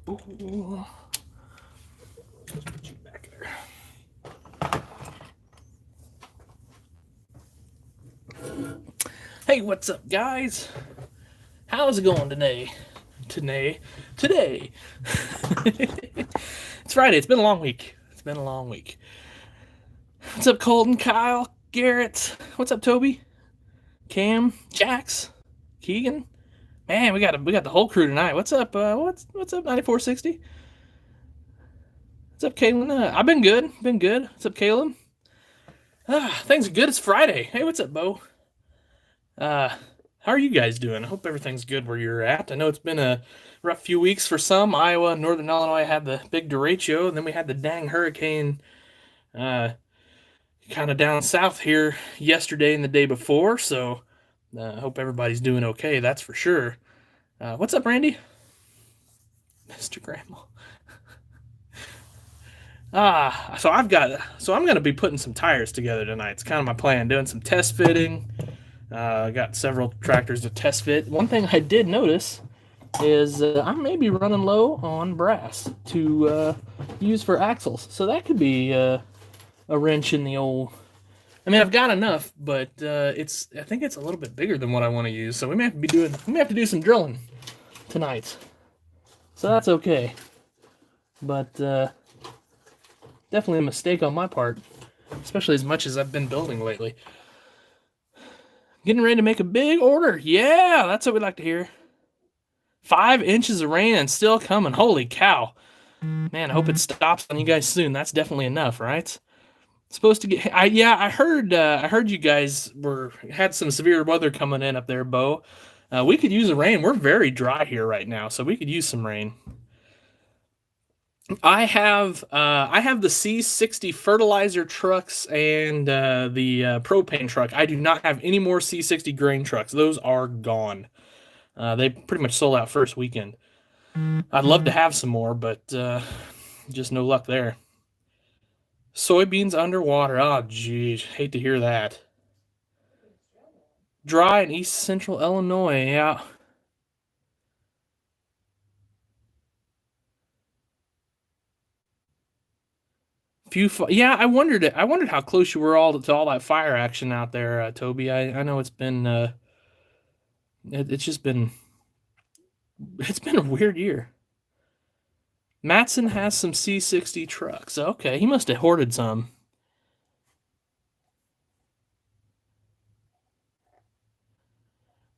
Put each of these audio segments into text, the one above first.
Ooh. Let's put you back there. Hey, what's up, guys? How's it going today? Today. It's Friday. It's been a long week. What's up, Colton, Kyle, Garrett? What's up, Toby? Cam, Jax, Keegan? Man, we got the whole crew tonight. What's up? What's up, 9460? What's up, Kaylin? I've been good. What's up, Caleb? Things are good. It's Friday. Hey, what's up, Bo? How are you guys doing? I hope everything's good where you're at. I know it's been a rough few weeks for some. Iowa, Northern Illinois had the big derecho, and then we had the dang hurricane kind of down south here yesterday and the day before. So I hope everybody's doing okay. That's for sure. What's up, Randy? Mr. Grandma. So I'm gonna be putting some tires together tonight. It's kind of my plan, doing some test fitting. I got several tractors to test fit. One thing I did notice is I may be running low on brass to use for axles, so that could be a wrench in the old. I mean, I've got enough, but I think it's a little bit bigger than what I want to use, so we may have to do some drilling tonight. So that's okay, but definitely a mistake on my part, especially as much as I've been building lately. Getting ready to make a big order. Yeah, that's what we like to hear. 5 inches of rain and still coming. Holy cow. Man, I hope it stops on you guys soon. That's definitely enough, right? Supposed to get I heard you guys had some severe weather coming in up there, Bo. We could use the rain. We're very dry here right now, so we could use some rain. I have the C60 fertilizer trucks and the propane truck. I do not have any more C60 grain trucks. Those are gone. They pretty much sold out first weekend. I'd love to have some more, but just no luck there. Soybeans underwater. Oh, geez. Hate to hear that. Dry in east central Illinois. Yeah. I wondered how close you were all to all that fire action out there, Toby. I know it's been it's been a weird year. Matson has some C60 trucks. Okay, he must have hoarded some.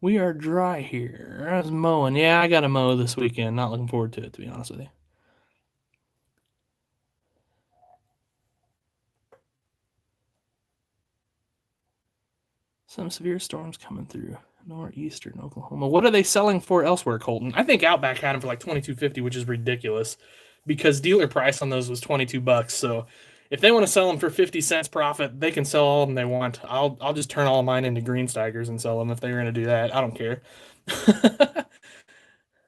We are dry here. I was mowing. Yeah, I got to mow this weekend. Not looking forward to it, to be honest with you. Some severe storms coming through northeastern Oklahoma. What are they selling for elsewhere, Colton? I think Outback had them for like $22.50, which is ridiculous because dealer price on those was $22. So if they want to sell them for 50 cents profit, they can sell all of them they want. I'll just turn all of mine into green Steigers and sell them if they're going to do that. I don't care.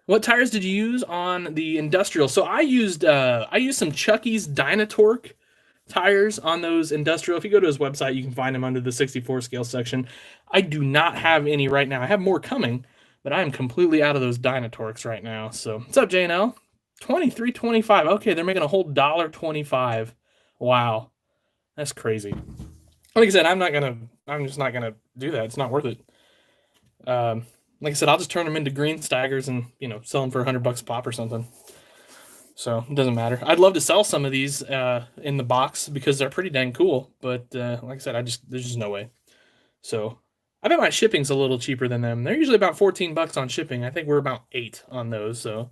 What tires did you use on the industrial? So I used some Chucky's Dynatorque tires on those industrial. If you go to his website, you can find them under the 64 scale section. I do not have any right now. I have more coming, but I am completely out of those Dynatorques right now. So what's up, JNL? $23.25. Okay, they're making a whole $1.25. Wow, that's crazy. Like I said, I'm just not gonna do that. It's not worth it. Like I said, I'll just turn them into green Steigers and sell them for $100 a pop or something. So it doesn't matter. I'd love to sell some of these in the box because they're pretty dang cool. But like I said, there's just no way. So I bet my shipping's a little cheaper than them. They're usually about $14 on shipping. I think we're about 8 on those. So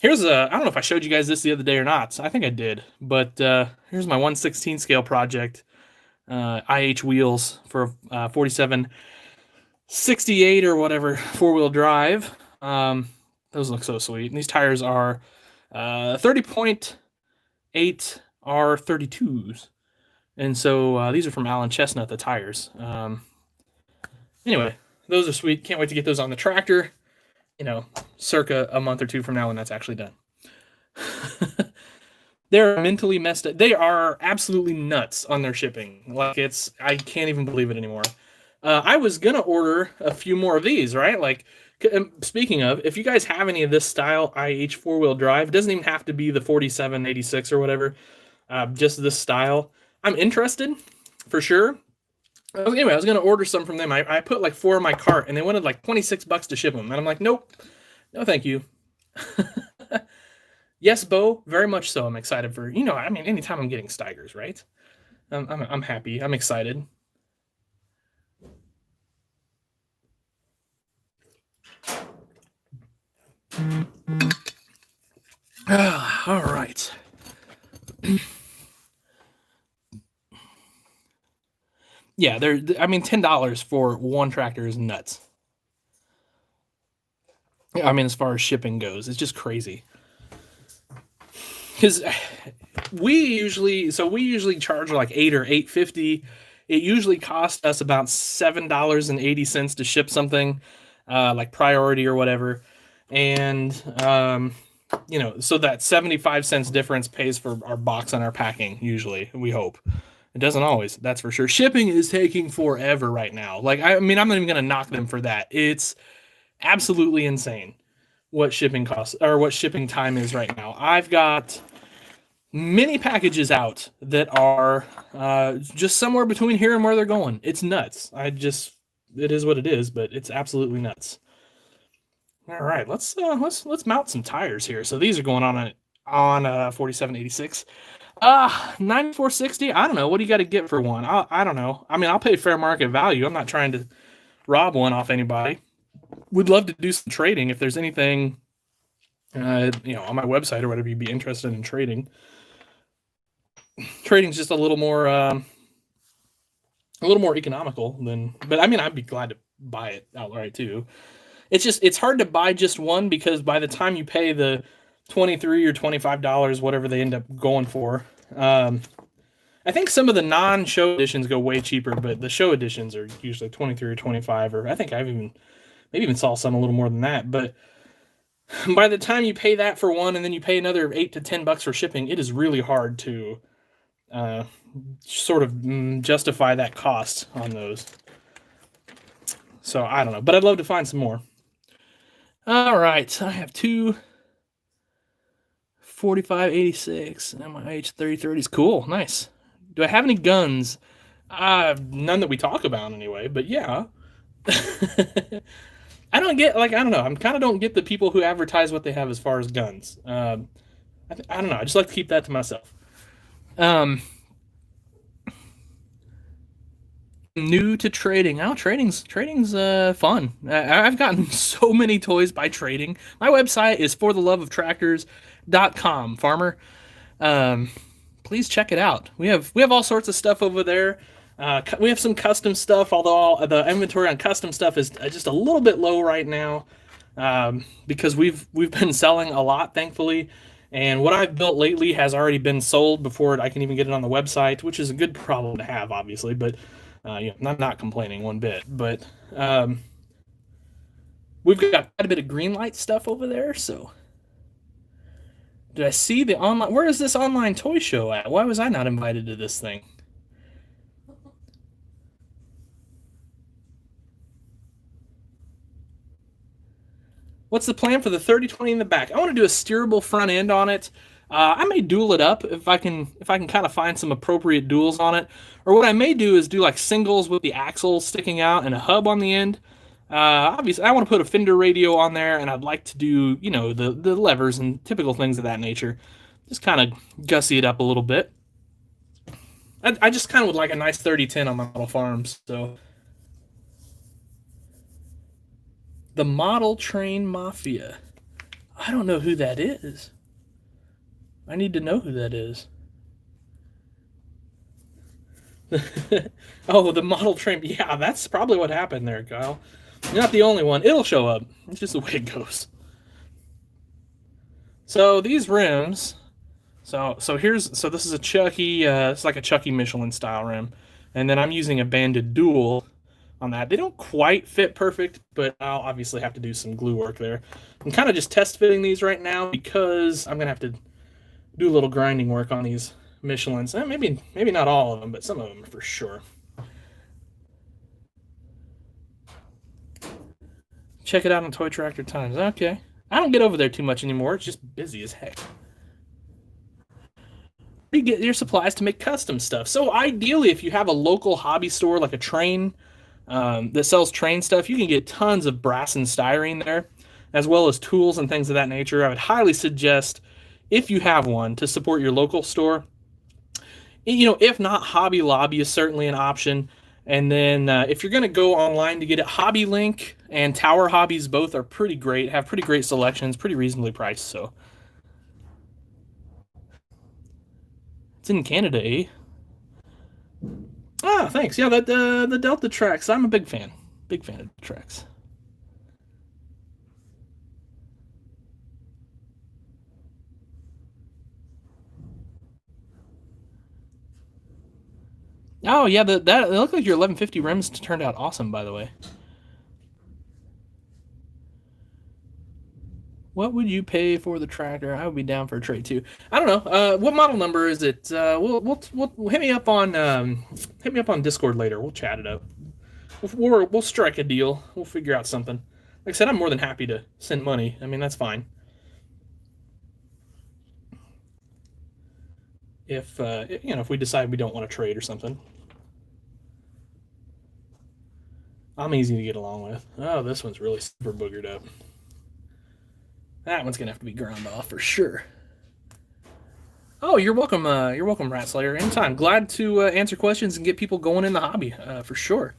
here's I don't know if I showed you guys this the other day or not. I think I did. But here's my 1/16 scale project. IH wheels for 4768 or whatever 4-wheel drive. Those look so sweet. And these tires are 30.8 R32s. And so these are from Alan Chestnut, the tires. Anyway, those are sweet. Can't wait to get those on the tractor, circa a month or two from now when that's actually done. They're mentally messed up. They are absolutely nuts on their shipping. Like I can't even believe it anymore. I was gonna order a few more of these, right? Like, speaking of, if you guys have any of this style IH 4-wheel drive, it doesn't even have to be the 4786 or whatever. Just this style. I'm interested for sure. Anyway, I was gonna order some from them. I put like 4 in my cart, and they wanted like $26 to ship them, and I'm like, nope, no, thank you. Yes, Bo, very much so. I'm excited for I mean, anytime I'm getting Steigers, right? I'm happy. I'm excited. All right. Yeah, I mean, $10 for one tractor is nuts. I mean, as far as shipping goes, it's just crazy. Because we usually charge like 8 or 8.50. It usually costs us about $7.80 to ship something, like priority or whatever, and so that 75 cents difference pays for our box and our packing. Usually, we hope. It doesn't always, that's for sure. Shipping is taking forever right now. Like, I mean, I'm not even gonna knock them for that. It's absolutely insane what shipping costs or what shipping time is right now. I've got many packages out that are just somewhere between here and where they're going. It's nuts. It is what it is, but it's absolutely nuts. All right, let's mount some tires here. So these are going on 4786. 9460. I don't know. What do you got to get for one? I don't know. I mean, I'll pay fair market value. I'm not trying to rob one off anybody. Would love to do some trading if there's anything, on my website or whatever you'd be interested in trading. Trading's just a little more economical than. But I mean, I'd be glad to buy it outright too. It's hard to buy just one because by the time you pay the $23 or $25, whatever they end up going for, I think some of the non-show editions go way cheaper, but the show editions are usually 23 or 25, or I think maybe even saw some a little more than that. But by the time you pay that for one, and then you pay another $8 to $10 for shipping, it is really hard to sort of justify that cost on those. So I don't know, but I'd love to find some more. All right, I have two 4586 and my H3030s. Cool, nice. Do I have any guns? None that we talk about anyway, but yeah. I don't know. I kind of don't get the people who advertise what they have as far as guns. I don't know. I just like to keep that to myself. New to trading. Oh, trading's fun. I've gotten so many toys by trading. My website is fortheloveoftractors.com. Farmer, please check it out. We have all sorts of stuff over there. We have some custom stuff, although the inventory on custom stuff is just a little bit low right now, because we've been selling a lot, thankfully. And what I've built lately has already been sold before I can even get it on the website, which is a good problem to have, obviously. But I'm not complaining one bit. But we've got quite a bit of Greenlight stuff over there. So, did I see the online? Where is this online toy show at? Why was I not invited to this thing? What's the plan for the 3020 in the back? I want to do a steerable front end on it. I may dual it up if I can kind of find some appropriate duals on it. Or what I may do is do like singles with the axle sticking out and a hub on the end. Obviously, I want to put a fender radio on there, and I'd like to do the levers and typical things of that nature. Just kind of gussy it up a little bit. I just kind of would like a nice 3010 on my model farms. So the Model Train Mafia. I don't know who that is. I need to know who that is. Oh, the Model Train. Yeah, that's probably what happened there, Kyle. You're not the only one. It'll show up. It's just the way it goes. So these rims. So this is a Chucky. It's like a Chucky Michelin style rim, and then I'm using a Banded Dual on that. They don't quite fit perfect, but I'll obviously have to do some glue work there. I'm kind of just test fitting these right now because I'm gonna have to do a little grinding work on these Michelins. Maybe not all of them, but some of them for sure. Check it out on Toy Tractor Times. Okay. I don't get over there too much anymore. It's just busy as heck. You get your supplies to make custom stuff. So ideally, if you have a local hobby store like a Train that sells Train stuff, you can get tons of brass and styrene there, as well as tools and things of that nature. I would highly suggest, if you have one, to support your local store. If not, Hobby Lobby is certainly an option. And then if you're going to go online to get it, Hobby Link and Tower Hobbies both are pretty great, have pretty great selections, pretty reasonably priced. So it's in Canada, eh? Ah, thanks. Yeah, the Delta Trax. I'm a big fan. Big fan of the Trax. Oh yeah, that it looked like your 1150 rims turned out awesome, by the way. What would you pay for the tractor? I would be down for a trade too. I don't know. What model number is it? We'll hit me up on Discord later. We'll chat it up. We'll strike a deal. We'll figure out something. Like I said, I'm more than happy to send money. I mean, that's fine. If we decide we don't want to trade or something. I'm easy to get along with. Oh, this one's really super boogered up. That one's gonna have to be ground off for sure. Oh, you're welcome. You're welcome, Rat Slayer. Anytime. Glad to answer questions and get people going in the hobby for sure.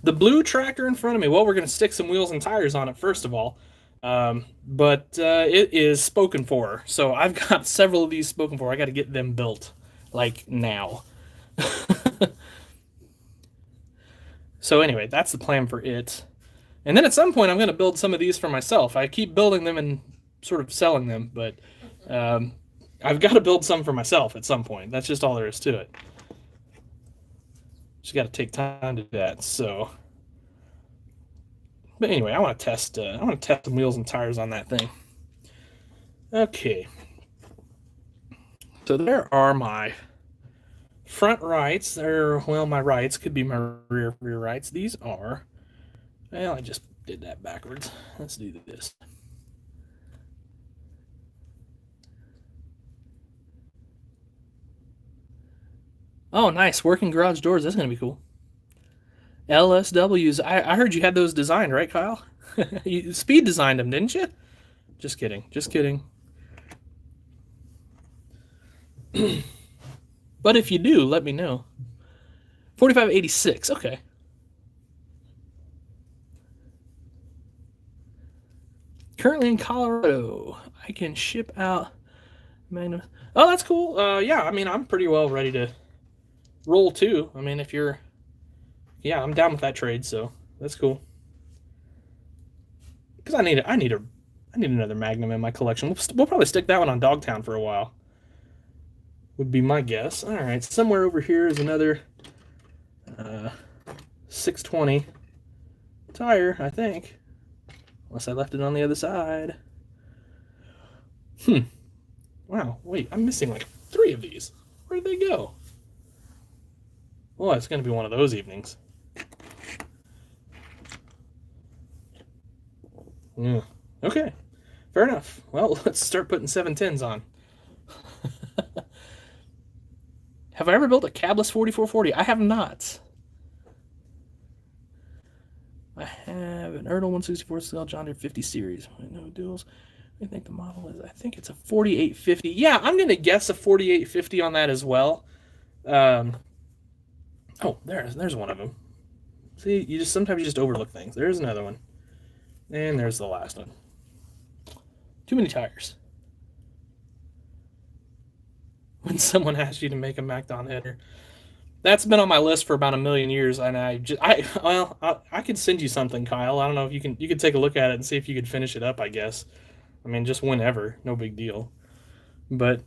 The blue tractor in front of me. Well, we're gonna stick some wheels and tires on it first of all, but it is spoken for. So I've got several of these spoken for. I got to get them built like now. So anyway, that's the plan for it. And then at some point, I'm going to build some of these for myself. I keep building them and sort of selling them, but I've got to build some for myself at some point. That's just all there is to it. Just got to take time to do that. So, but anyway, I want to test. I want to test some wheels and tires on that thing. Okay. So there are my front rights. My rights could be my rear rights. These are. Well, I just did that backwards. Let's do this. Oh, nice. Working garage doors. That's going to be cool. LSWs. I heard you had those designed, right, Kyle? You speed designed them, didn't you? Just kidding. Just kidding. But if you do, let me know. 4586. Okay. Currently in Colorado. I can ship out Magnum. Oh, that's cool. Yeah, I mean, I'm pretty well ready to roll too. I mean, if you're, yeah, I'm down with that trade, so that's cool. Because I need another Magnum in my collection. We'll probably stick that one on Dogtown for a while. Would be my guess. All right, somewhere over here is another 620 tire, I think. Unless I left it on the other side. Wow, wait, I'm missing like 3 of these. Where'd they go? Well, it's going to be one of those evenings. Yeah. Okay, fair enough. Well, let's start putting 710s on. Have I ever built a cabless 4440? I have not. I have an Erdl 164 scale John Deere 50 series. No duals. I think the model is. I think it's a 4850. Yeah, I'm gonna guess a 4850 on that as well. Oh, there's one of them. See, sometimes you just overlook things. There's another one, and there's the last one. Too many tires. When someone asks you to make a MacDon header. That's been on my list for about a million years, and I could send you something, Kyle. I don't know if you could take a look at it and see if you could finish it up. I guess, I mean, just whenever, no big deal. But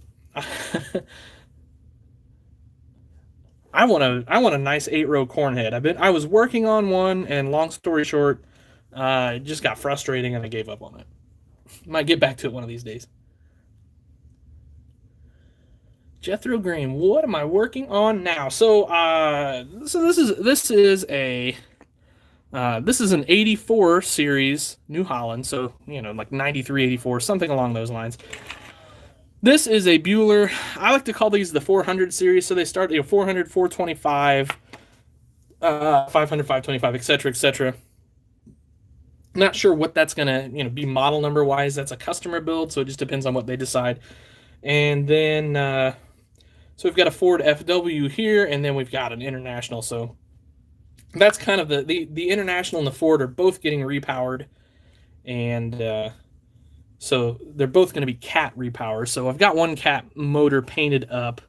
I want a nice 8-row corn head. I was working on one, and long story short, it just got frustrating, and I gave up on it. Might get back to it one of these days. Jethro Green, what am I working on now? So this is a This is an 84 series New Holland, so, like 93, 84, something along those lines. This is a Bueller. I like to call these the 400 series, so they start, 400, 425, 500, 525, etc., etc. Not sure what that's gonna, be model number wise. That's a customer build, so it just depends on what they decide. And then, so we've got a Ford FW here, and then we've got an International. So that's kind of the International and the Ford are both getting repowered, and so they're both going to be Cat repower. So I've got one Cat motor painted up,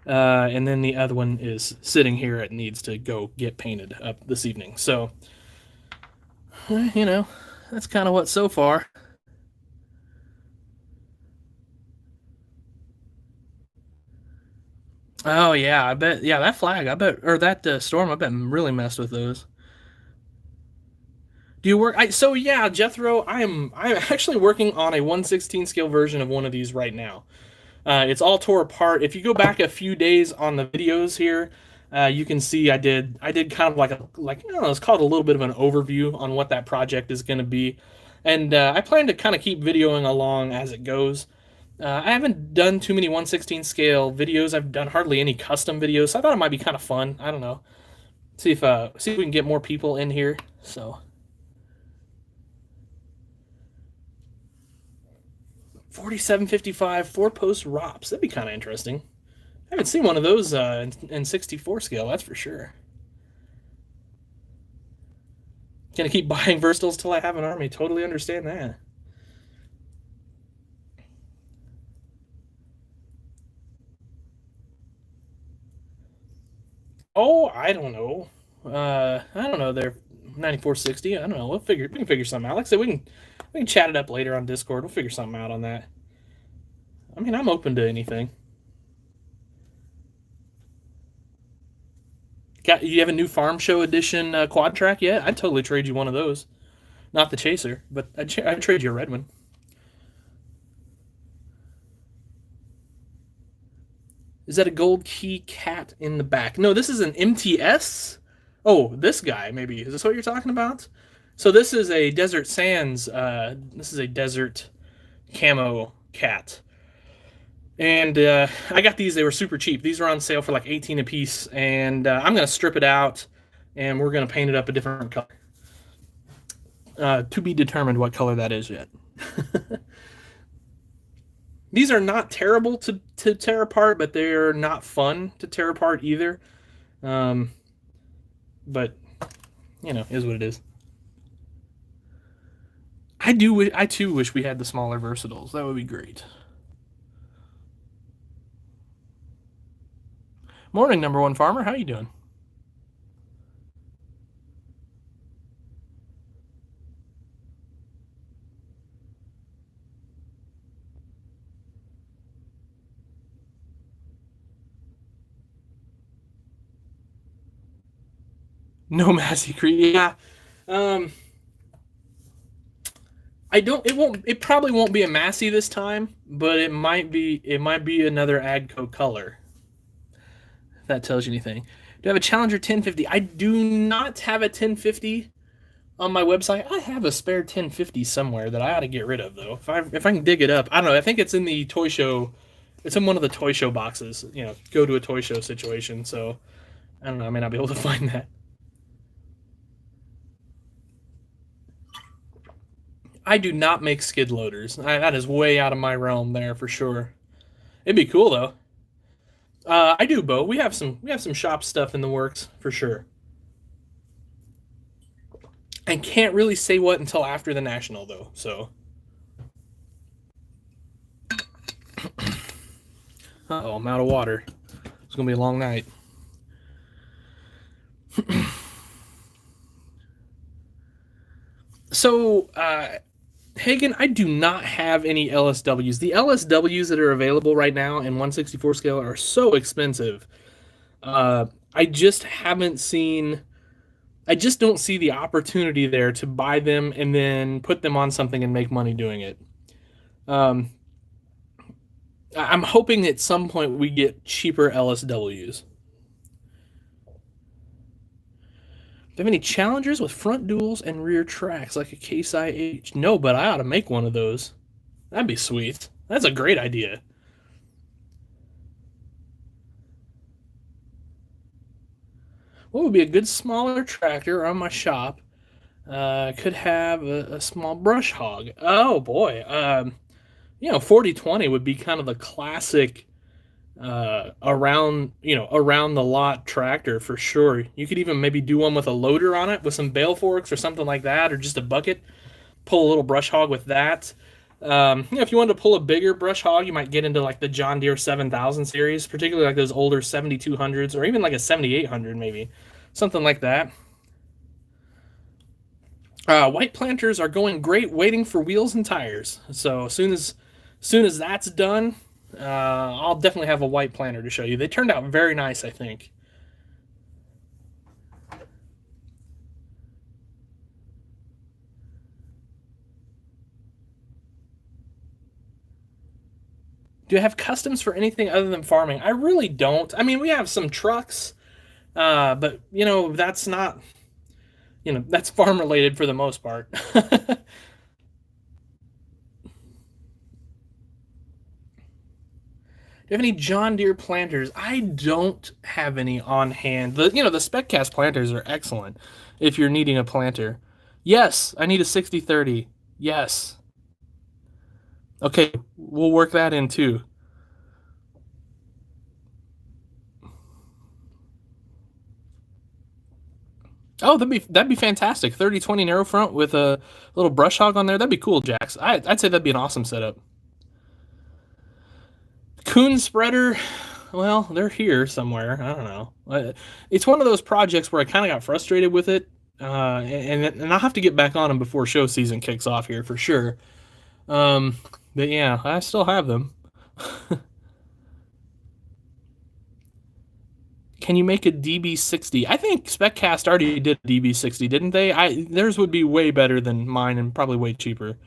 and then the other one is sitting here. It needs to go get painted up this evening. So, that's kind of what so far. Oh yeah, I bet. Yeah, that flag. I bet, or that storm. I bet really messed with those. Do you work? So yeah, Jethro. I'm actually working on a 1/16 scale version of one of these right now. It's all tore apart. If you go back a few days on the videos here, you can see I did kind of like I don't know, it's called a little bit of an overview on what that project is going to be, and I plan to kind of keep videoing along as it goes. I haven't done too many 1/16 scale videos. I've done hardly any custom videos, so I thought it might be kind of fun. I don't know. See if we can get more people in here. So 4755 4-post ROPS. That'd be kind of interesting. I haven't seen one of those in 64 scale, that's for sure. Gonna keep buying Versatiles till I have an army. Totally understand that. Oh, I don't know. I don't know. They're 9460. I don't know. We can figure something out. Like I said, we can chat it up later on Discord. We'll figure something out on that. I mean, I'm open to anything. You have a new Farm Show Edition quad track yet? I'd totally trade you one of those. Not the Chaser, but I'd trade you a red one. Is that a gold key cat in the back? No, this is an MTS. Oh, this guy maybe. Is this what you're talking about? So this is a Desert Sands. This is a desert camo cat. And I got these. They were super cheap. These are on sale for like 18 a piece. And I'm gonna strip it out, and we're gonna paint it up a different color. To be determined what color that is yet. These are not terrible to tear apart, but they're not fun to tear apart either. Um, but is what it is. I too wish we had the smaller Versatiles. That would be great. Morning, number one farmer. How you doing? No Massey Creek. Yeah. Um, I don't. It won't. It probably won't be a Massey this time, but it might be. It might be another Agco color. If that tells you anything. Do I have a Challenger 1050? I do not have a 1050 on my website. I have a spare 1050 somewhere that I ought to get rid of though. If I can dig it up, I don't know. I think it's in the toy show. It's in one of the toy show boxes. Go to a toy show situation. So I don't know. I may not be able to find that. I do not make skid loaders. That is way out of my realm there for sure. It'd be cool though. I do, Bo. We have some shop stuff in the works for sure. I can't really say what until after the national though. So. Oh, I'm out of water. It's gonna be a long night. So, Hagen, I do not have any LSWs. The LSWs that are available right now in 1/64 scale are so expensive. I just haven't seen. I just don't see the opportunity there to buy them and then put them on something and make money doing it. Um, I'm hoping at some point we get cheaper LSWs. Do you have any Challengers with front duals and rear tracks like a Case IH? No, but I ought to make one of those. That'd be sweet. That's a great idea. What would be a good smaller tractor around my shop? Could have a small brush hog. Oh boy. 4020 would be kind of the classic around the lot tractor for sure. You could even maybe do one with a loader on it with some bale forks or something like that, or just a bucket. Pull a little brush hog with that. If you wanted to pull a bigger brush hog, you might get into like the John Deere 7000 series, particularly like those older 7200s or even like a 7800 maybe, something like that. White planters are going great, waiting for wheels and tires. So as soon as that's done, I'll definitely have a white planter to show you. They turned out very nice, I think. Do you have customs for anything other than farming? I really don't. I mean, we have some trucks, but that's not, that's farm related for the most part. Do you have any John Deere planters? I don't have any on hand. The SpecCast planters are excellent if you're needing a planter. Yes, I need a 6030. Yes. Okay, we'll work that in too. Oh, that'd be fantastic. 3020 narrow front with a little brush hog on there. That'd be cool, Jax. I'd say that'd be an awesome setup. Coon spreader, well, they're here somewhere. I don't know. It's one of those projects where I kind of got frustrated with it, and I'll have to get back on them before show season kicks off here for sure. Um, but yeah, I still have them. Can you make a DB60? I think SpecCast already did a DB60, didn't they? Theirs would be way better than mine and probably way cheaper.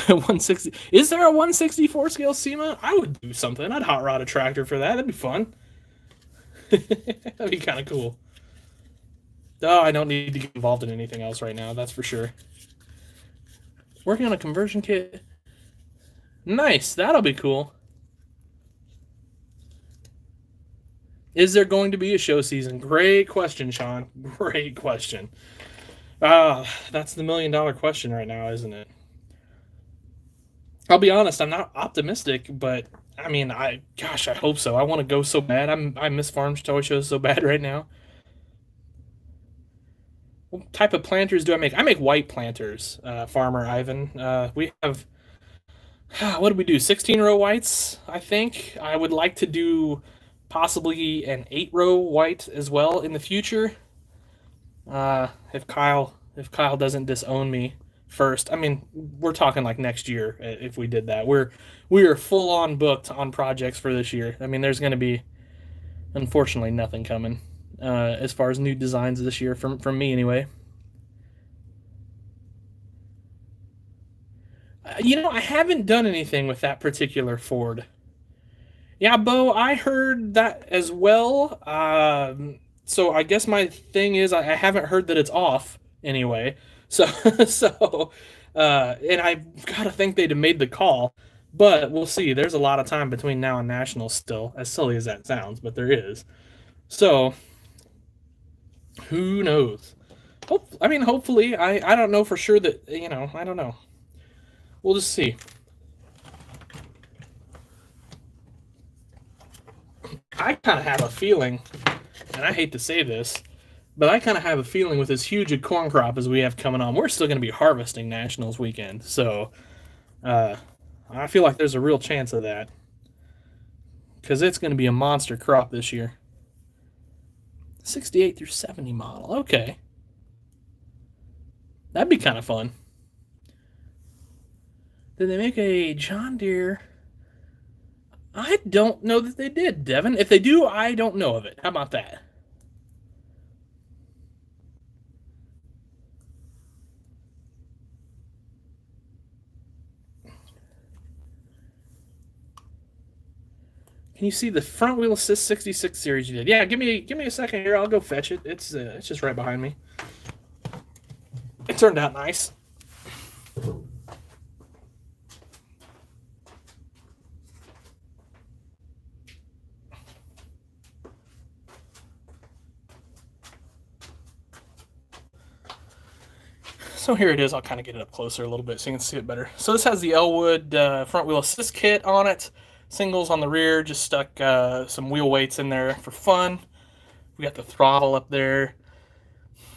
160. Is there a 164 scale SEMA? I would do something. I'd hot rod a tractor for that. That'd be fun. That'd be kind of cool. Oh, I don't need to get involved in anything else right now. That's for sure. Working on a conversion kit. Nice. That'll be cool. Is there going to be a show season? Great question, Sean. Great question. That's the $1,000,000 question right now, isn't it? I'll be honest, I'm not optimistic, but I mean, gosh, I hope so. I want to go so bad. I miss Farms Toy Shows so bad right now. What type of planters do I make? I make white planters, Farmer Ivan. We have, what do we do? 16-row whites, I think. I would like to do possibly an 8-row white as well in the future. If Kyle doesn't disown me first. I mean, we're talking like next year if we did that. We are full on booked on projects for this year. I mean, there's going to be unfortunately nothing coming as far as new designs this year from me anyway. I haven't done anything with that particular Ford. Yeah, Bo, I heard that as well. So I guess my thing is I haven't heard that it's off anyway. So and I've got to think they'd have made the call, but we'll see. There's a lot of time between now and nationals still, as silly as that sounds, but there is. So who knows? Hopefully. I don't know for sure that I don't know. We'll just see. I kind of have a feeling, and I hate to say this, but I kind of have a feeling with as huge a corn crop as we have coming on, we're still going to be harvesting Nationals weekend. So uh, I feel like there's a real chance of that because it's going to be a monster crop this year. 68 through 70 model. Okay. That'd be kind of fun. Did they make a John Deere? I don't know that they did, Devin. If they do, I don't know of it. How about that? Can you see the front wheel assist 66 series you did? Yeah, give me a second here. I'll go fetch it. It's just right behind me. It turned out nice. So here it is. I'll kind of get it up closer a little bit so you can see it better. So this has the Elwood front wheel assist kit on it. Singles on the rear. Just stuck some wheel weights in there for fun. We got the throttle up there.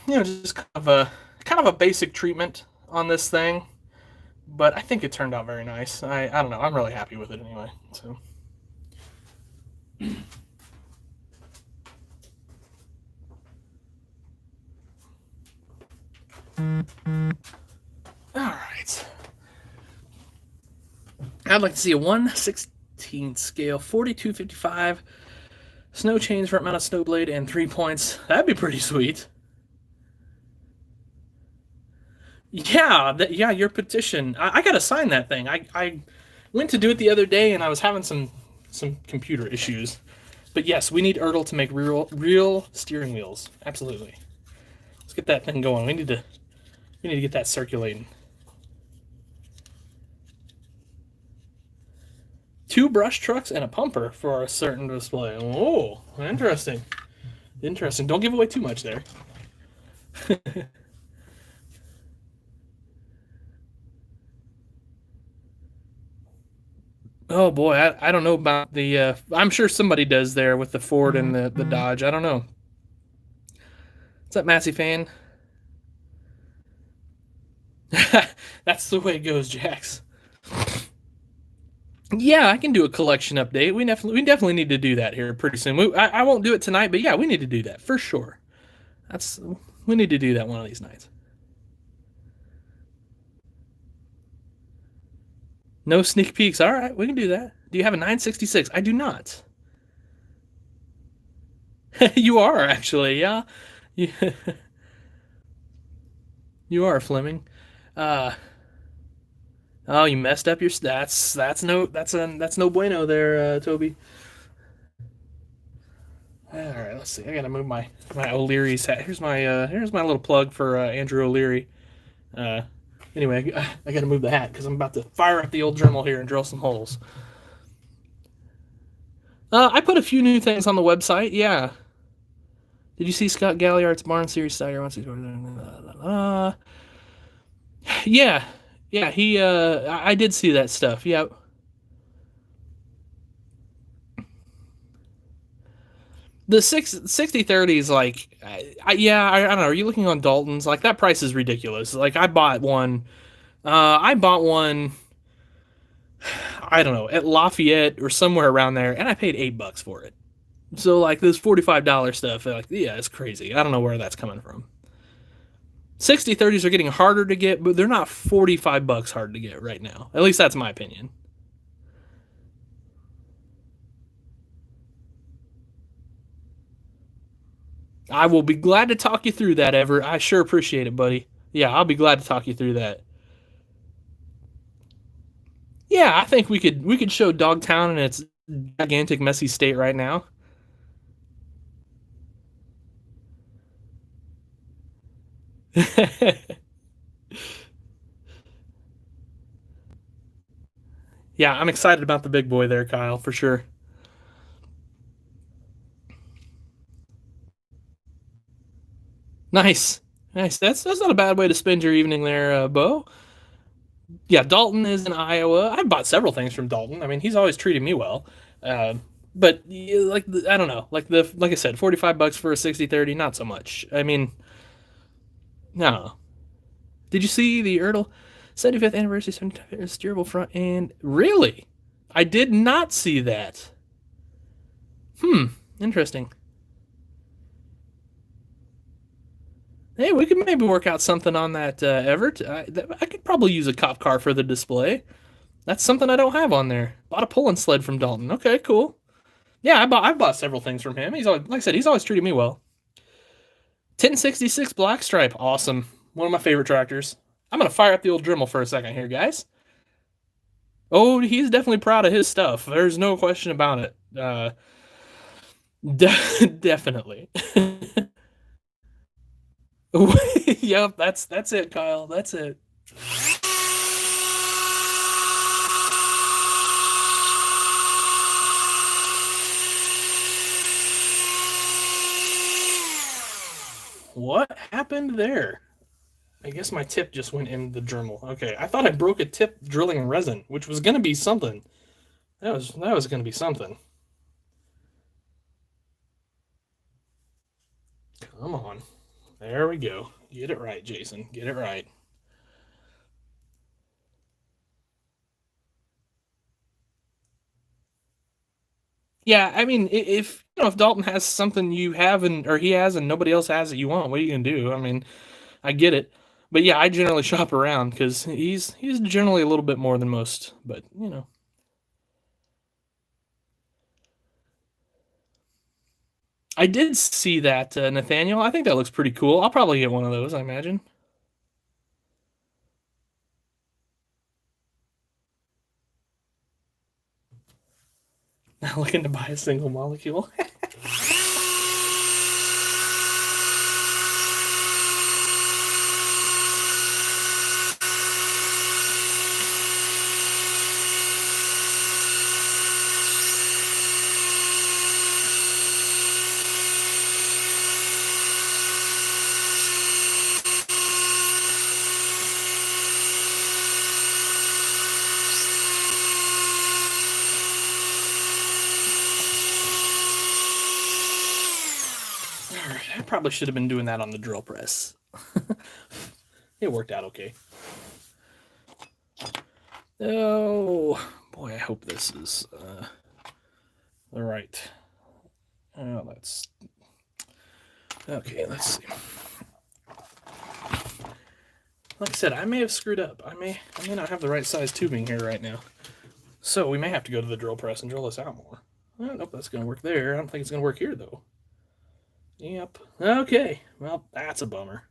You know, just kind of a basic treatment on this thing. But I think it turned out very nice. I don't know. I'm really happy with it anyway. So. All right. I'd like to see a 1/16 scale, 4255, snow chains, front mounted snow blade, and 3 points. That'd be pretty sweet. Yeah, yeah, your petition. I gotta sign that thing. I went to do it the other day, and I was having some computer issues. But yes, we need Ertl to make real steering wheels. Absolutely. Let's get that thing going. We need to get that circulating. 2 brush trucks and a pumper for a certain display. Oh, interesting. Interesting. Don't give away too much there. Oh boy, I don't know about the. I'm sure somebody does there with the Ford and the Dodge. I don't know. What's that, Massey fan? That's the way it goes, Jax. Yeah, I can do a collection update. We definitely need to do that here pretty soon. I won't do it tonight, but yeah, we need to do that for sure. We need to do that one of these nights. No sneak peeks. All right, we can do that. Do you have a 966? I do not. You are actually, yeah. You, you are, Fleming. Uh, oh, you messed up your stats. That's no bueno there, Toby. All right, let's see. I gotta move my O'Leary's hat. Here's my little plug for Andrew O'Leary. Uh, anyway, I gotta move the hat because I'm about to fire up the old Dremel here and drill some holes. I put a few new things on the website. Yeah. Did you see Scott Galliard's Barn Series Stagger? Yeah, yeah. I did see that stuff. Yeah. The 6030 is like, I don't know. Are you looking on Dalton's? Like that price is ridiculous. Like I bought one. I bought one. I don't know, at Lafayette or somewhere around there, and I paid $8 for it. So like this $45 stuff, like yeah, it's crazy. I don't know where that's coming from. 6030s are getting harder to get, but they're not $45 hard to get right now. At least that's my opinion. I will be glad to talk you through that, Ever. I sure appreciate it, buddy. Yeah, I'll be glad to talk you through that. Yeah, I think we could show Dogtown in its gigantic messy state right now. Yeah, I'm excited about the big boy there, Kyle, for sure. Nice. Nice. That's not a bad way to spend your evening there, Bo. Yeah, Dalton is in Iowa. I bought several things from Dalton. I mean, he's always treated me well. Uh, but I don't know, like I said, $45 for a 6030, not so much. I mean, no. Did you see the Ertl 75th anniversary 75th steerable front end? Really? I did not see that. Hmm. Interesting. Hey, we could maybe work out something on that, Everett. I could probably use a cop car for the display. That's something I don't have on there. Bought a pulling sled from Dalton. Okay, cool. Yeah, I bought several things from him. He's always, like I said, he's always treated me well. 1066 Black Stripe, awesome. One of my favorite tractors. I'm gonna fire up the old Dremel for a second here, guys. Oh, he's definitely proud of his stuff. There's no question about it. Definitely. Yep, that's it, Kyle. That's it. What happened there? I guess my tip just went in the Dremel. Okay, I thought I broke a tip drilling resin, which was gonna be something. That was gonna be something. Come on. There we go. Get it right, Jason. Get it right. Yeah, I mean, if if Dalton has something you have and or he has and nobody else has that you want, what are you gonna do? I mean, I get it, but yeah, I generally shop around because he's generally a little bit more than most. But I did see that Nathaniel. I think that looks pretty cool. I'll probably get one of those. I imagine. Not looking to buy a single molecule. All right, I probably should have been doing that on the drill press. It worked out okay. Oh boy, I hope this is all right. Oh, that's okay. Let's see. Like I said, I may have screwed up. I may not have the right size tubing here right now. So we may have to go to the drill press and drill this out more. I don't know if that's going to work there. I don't think it's going to work here though. Yep. Okay. Well, that's a bummer.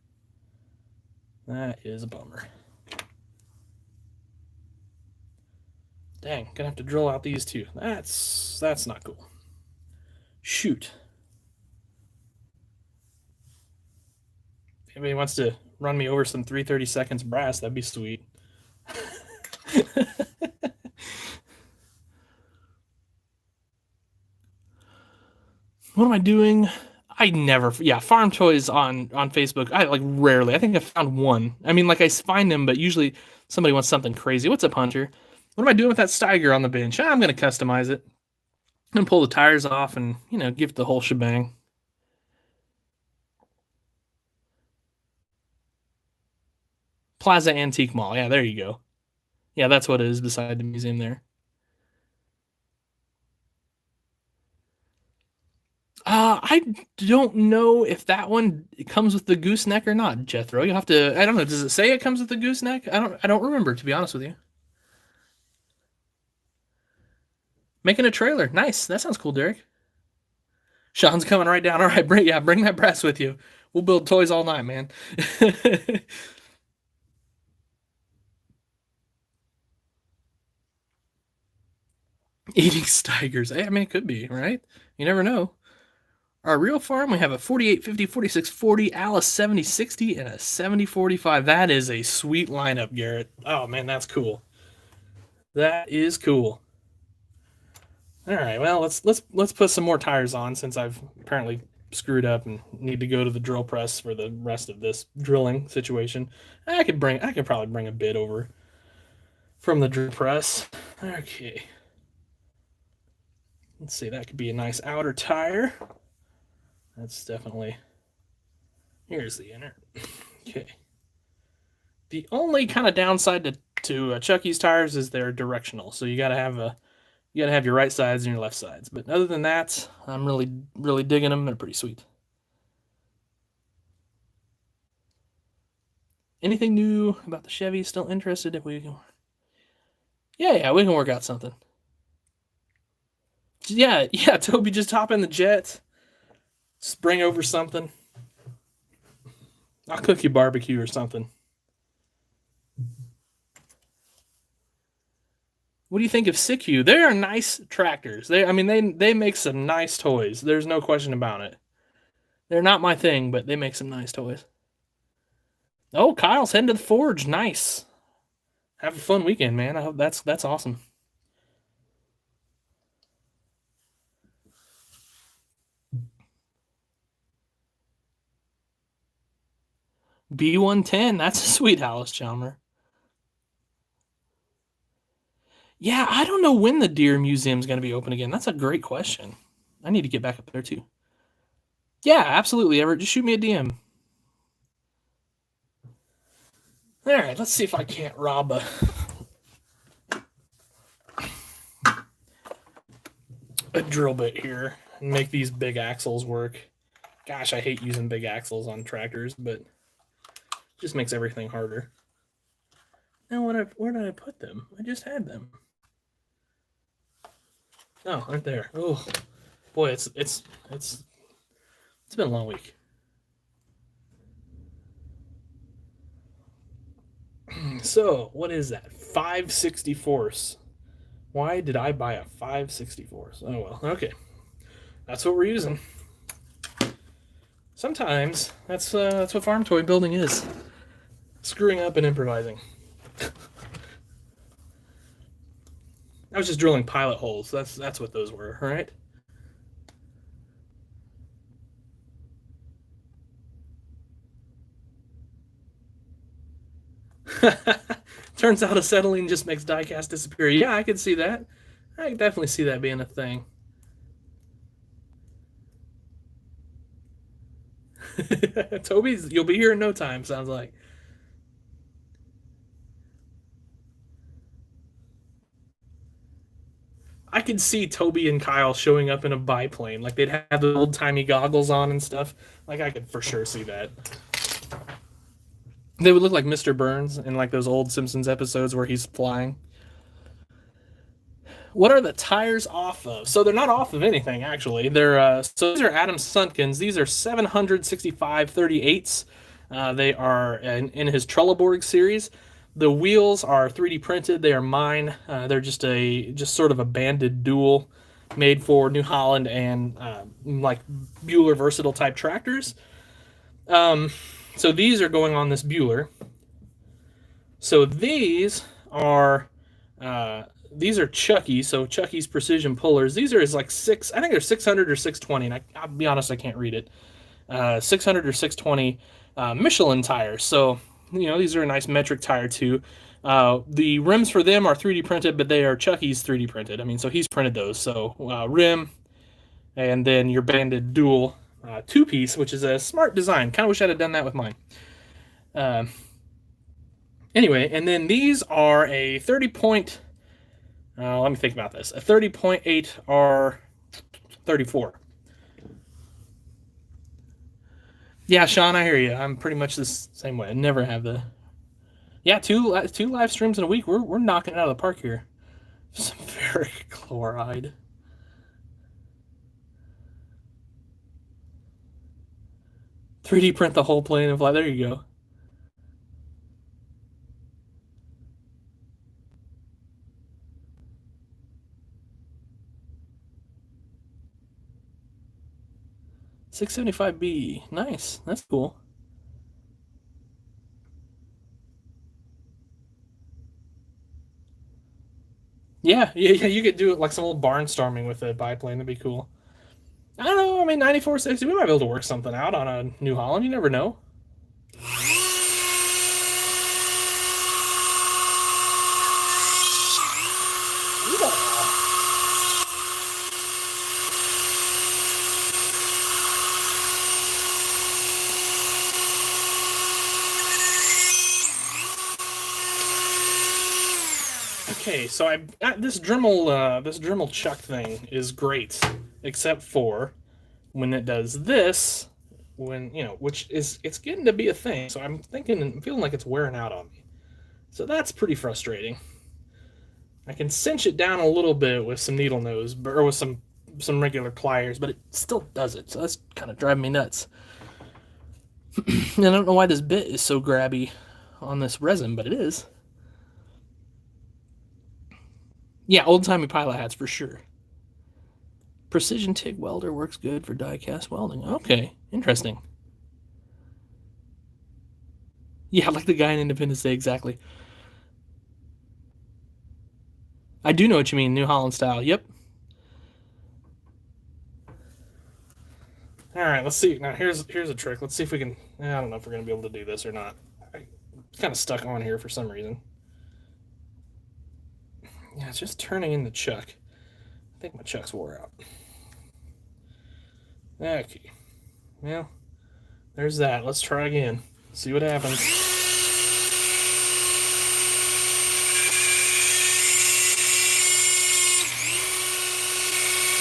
That is a bummer. Dang, gonna have to drill out these two. That's not cool. Shoot. If anybody wants to run me over some 3/32 brass, that'd be sweet. What am I doing? I never, yeah, farm toys on Facebook. I like rarely. I think I found one. I mean, like I find them, but usually somebody wants something crazy. What's up, Hunter? What am I doing with that Steiger on the bench? I'm gonna customize it. I'm gonna pull the tires off and give it the whole shebang. Plaza Antique Mall. Yeah, there you go. Yeah, that's what it is beside the museum there. I don't know if that one comes with the gooseneck or not, Jethro. You'll have to. I don't know. Does it say it comes with the gooseneck? I don't remember, to be honest with you. Making a trailer. Nice. That sounds cool, Derek. Sean's coming right down. All right, bring that brass with you. We'll build toys all night, man. Eating Steigers. Hey, I mean, it could be, right? You never know. Our real farm, we have a 48, 50, 46, 40, Alice 70, 60, and a 70, 45. That is a sweet lineup, Garrett. Oh, man, that's cool. That is cool. All right, well, let's put some more tires on since I've apparently screwed up and need to go to the drill press for the rest of this drilling situation. I could probably bring a bit over from the drill press. Okay. Let's see, that could be a nice outer tire. That's definitely. Here's the inner. Okay. The only kind of downside to Chucky's tires is they're directional, so you gotta have your right sides and your left sides. But other than that, I'm really digging them. They're pretty sweet. Anything new about the Chevy? Still interested? If we can, yeah, we can work out something. Yeah, Toby, just hop in the jet, just bring over something. I'll cook you barbecue or something. What do you think of Siku? They are nice tractors. They make some nice toys. There's no question about it. They're not my thing, but they make some nice toys. Oh, Kyle's heading to the forge. Nice. Have a fun weekend, man. I hope that's awesome. B110. That's a sweet Alice Chalmer. Yeah, I don't know when the Deer Museum is going to be open again. That's a great question. I need to get back up there too. Yeah, absolutely, Everett. Just shoot me a DM. All right, let's see if I can't rob a drill bit here and make these big axles work. Gosh, I hate using big axles on tractors, but it just makes everything harder. Now, where did I put them? I just had them. Oh, right there. Oh, boy, it's been a long week. So, what is that? 5/64. Why did I buy a 5/64? Oh well, okay. That's what we're using. Sometimes that's what farm toy building is. Screwing up and improvising. I was just drilling pilot holes. That's what those were, right? Turns out acetylene just makes diecast disappear. Yeah, I could see that. I can definitely see that being a thing. Toby's, you'll be here in no time, sounds like. I could see Toby and Kyle showing up in a biplane. Like they'd have the old timey goggles on and stuff. Like I could for sure see that. They would look like Mr. Burns in like those old Simpsons episodes where he's flying. What are the tires off of? So they're not off of anything actually. So these are Adam Sunkins. These are 765 38s. They are in his Trelleborg series. The wheels are 3D printed. They are mine. They're just sort of a banded dual made for New Holland and like Bueller versatile type tractors. So these are going on this Bueller. So these are Chucky, so Chucky's precision pullers. These are like I think they're 600 or 620, and I'll be honest, I can't read it. 600 or 620 Michelin tires. So, these are a nice metric tire too. The rims for them are 3D printed, but they are Chucky's 3D printed. So he's printed those. So rim, and then your banded dual two-piece, which is a smart design. Kind of wish I'd have done that with mine. Anyway, and then these are a 30-point... let me think about this. A 30.8 R34. Yeah, Sean, I hear you. I'm pretty much the same way. I never have the... Yeah, two live streams in a week. We're knocking it out of the park here. Some ferric chloride. "3D print the whole plane and fly." There you go. $675B. Nice. That's cool. Yeah, you could do it like some little barnstorming with a biplane. That'd be cool. I don't know. 9460. We might be able to work something out on a New Holland. You never know. Okay, so this Dremel chuck thing is great, except for when it does this, which it's getting to be a thing. So I'm feeling like it's wearing out on me. So that's pretty frustrating. I can cinch it down a little bit with some needle nose, or with some regular pliers, but it still does it. So that's kind of driving me nuts. And I don't know why this bit is so grabby on this resin, but it is. Yeah, old-timey pilot hats for sure. Precision TIG welder works good for die-cast welding. Okay, interesting. Yeah, like the guy in Independence Day, exactly. I do know what you mean, New Holland style. Yep. All right, let's see. Now here's a trick. Let's see if we can. I don't know if we're gonna be able to do this or not. I'm kind of stuck on here for some reason. Yeah, it's just turning in the chuck. I think my chuck's wore out. Okay. Well, there's that. Let's try again. See what happens.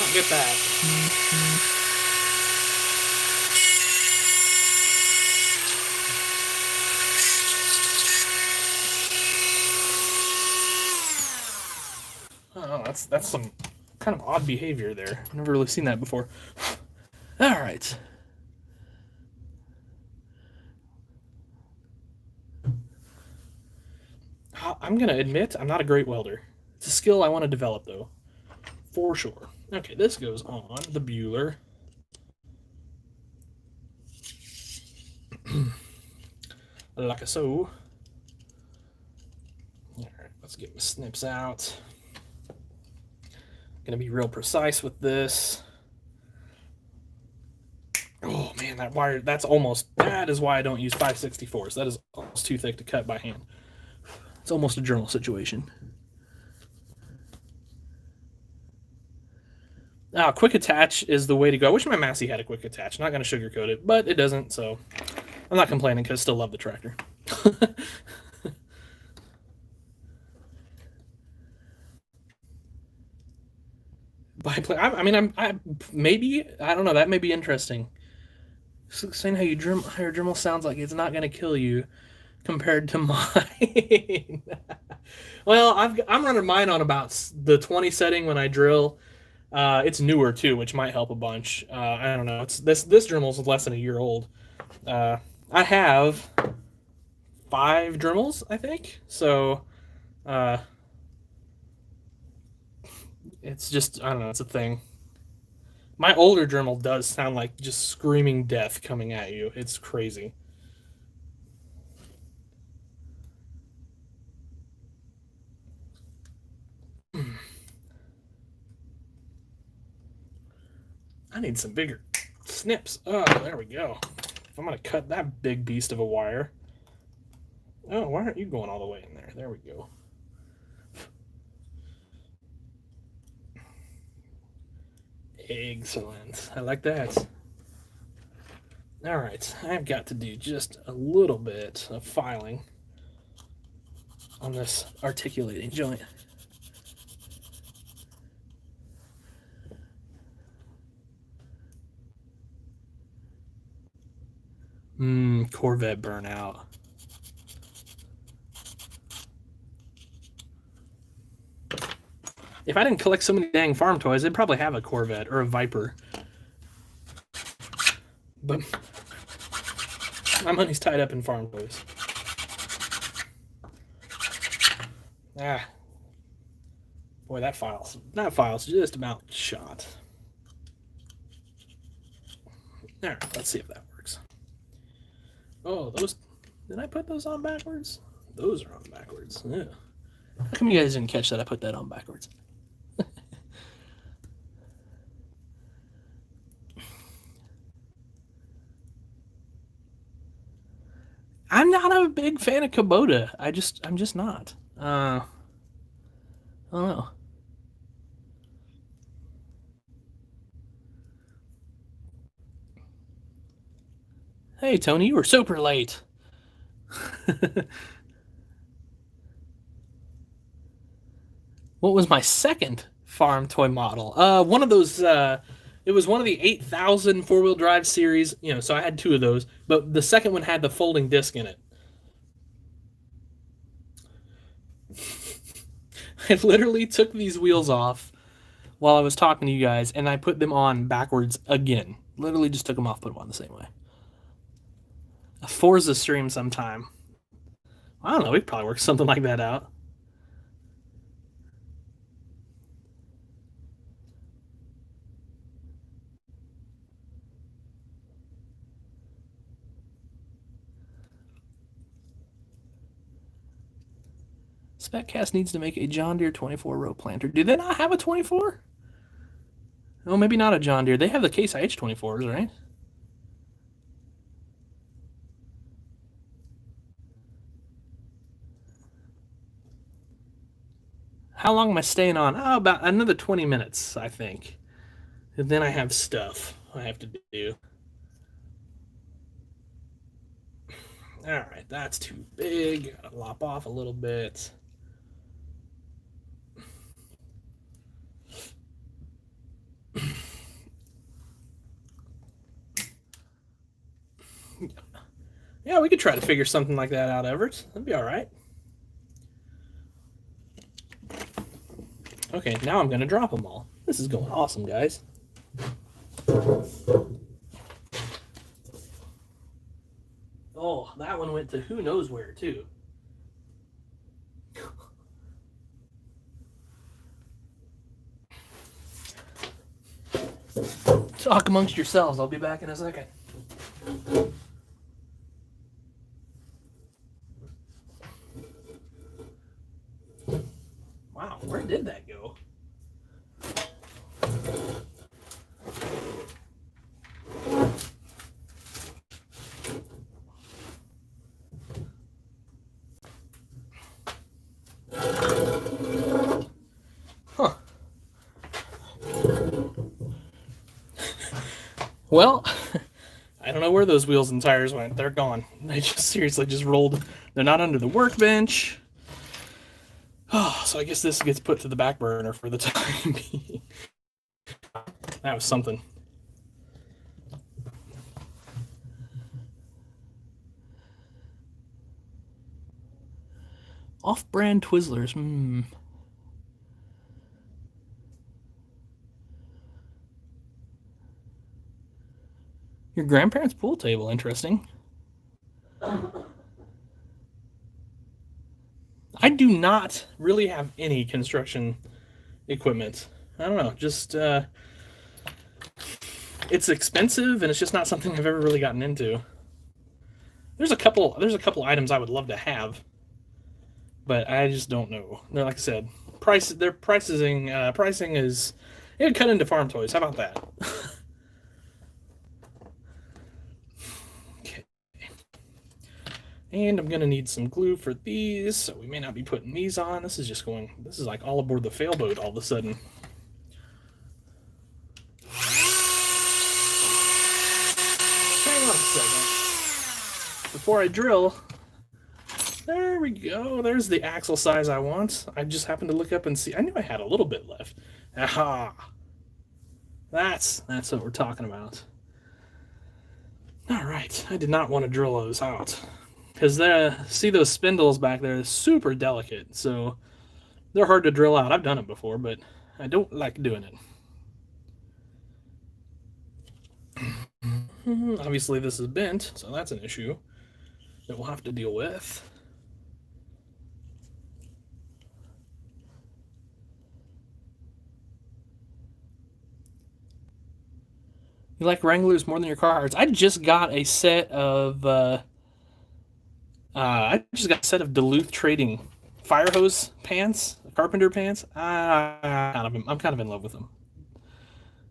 I'll get that. Oh, that's some kind of odd behavior there. I've never really seen that before. All right. I'm gonna admit I'm not a great welder. It's a skill I want to develop though, for sure. Okay, this goes on the Bueller. Like so. All right, let's get my snips out. Gonna be real precise with this. Oh man, that wire, that is why I don't use 5/64s. That is almost too thick to cut by hand. It's almost a journal situation. Quick attach is the way to go. I wish my Massey had a quick attach. Not going to sugarcoat it, but it doesn't, so I'm not complaining because I still love the tractor. Maybe, I don't know, that may be interesting. Saying how your Dremel sounds like it's not going to kill you compared to mine. Well, I'm running mine on about the 20 setting when I drill. It's newer too, which might help a bunch. I don't know. It's this Dremel's less than a year old. I have 5 Dremels, I think. So, it's just, I don't know. It's a thing. My older Dremel does sound like just screaming death coming at you. It's crazy. I need some bigger snips. Oh, there we go. If I'm going to cut that big beast of a wire. Oh, why aren't you going all the way in there? There we go. Excellent. I like that. All right, I've got to do just a little bit of filing on this articulating joint. Corvette burnout. If I didn't collect so many dang farm toys, I'd probably have a Corvette or a Viper. But my money's tied up in farm toys. Boy, that file's just about shot. All right, let's see if that works. Oh, did I put those on backwards? Those are on backwards. Yeah. How come you guys didn't catch that I put that on backwards? I'm not a big fan of Kubota. I'm just not. I don't know. Hey, Tony, you were super late. What was my second farm toy model? One of those. It was one of the 8,000 four-wheel drive series. So I had 2 of those, but the second one had the folding disc in it. I literally took these wheels off while I was talking to you guys, and I put them on backwards again. Literally just took them off, put them on the same way. A Forza stream sometime. I don't know. We could probably work something like that out. Speccast needs to make a John Deere 24-row planter. Do they not have a 24? Oh, maybe not a John Deere. They have the Case IH 24s, right? How long am I staying on? Oh, about another 20 minutes, I think. And then I have stuff I have to do. All right, that's too big. Gotta lop off a little bit. Yeah, we could try to figure something like that out, Everett. That'd be all right. Okay, now I'm gonna drop them all. This is going awesome, guys. Oh, that one went to who knows where, too. Talk amongst yourselves. I'll be back in a second. Wow, where did that go? Huh. Well, I don't know where those wheels and tires went. They're gone. They just seriously just rolled. They're not under the workbench. Oh, so I guess this gets put to the back burner for the time being. That was something. Off-brand Twizzlers. Your grandparents' pool table. Interesting. I do not really have any construction equipment. I don't know. Just it's expensive, and it's just not something I've ever really gotten into. There's a couple items I would love to have, but I just don't know. They're, like I said, pricing is it would cut into farm toys. How about that? Okay. And I'm gonna need some glue for these, so we may not be putting these on. This is like all aboard the failboat all of a sudden. Hang on a second. Before I drill, there we go. There's the axle size I want. I just happened to look up and see. I knew I had a little bit left. Aha! That's what we're talking about. All right. I did not want to drill those out because see those spindles back there, they're super delicate, so they're hard to drill out. I've done it before, but I don't like doing it. Obviously, this is bent, so that's an issue that we'll have to deal with. You like Wranglers more than your Carhartts? I just got a set of Duluth Trading fire hose pants, carpenter pants. I'm kind of in love with them.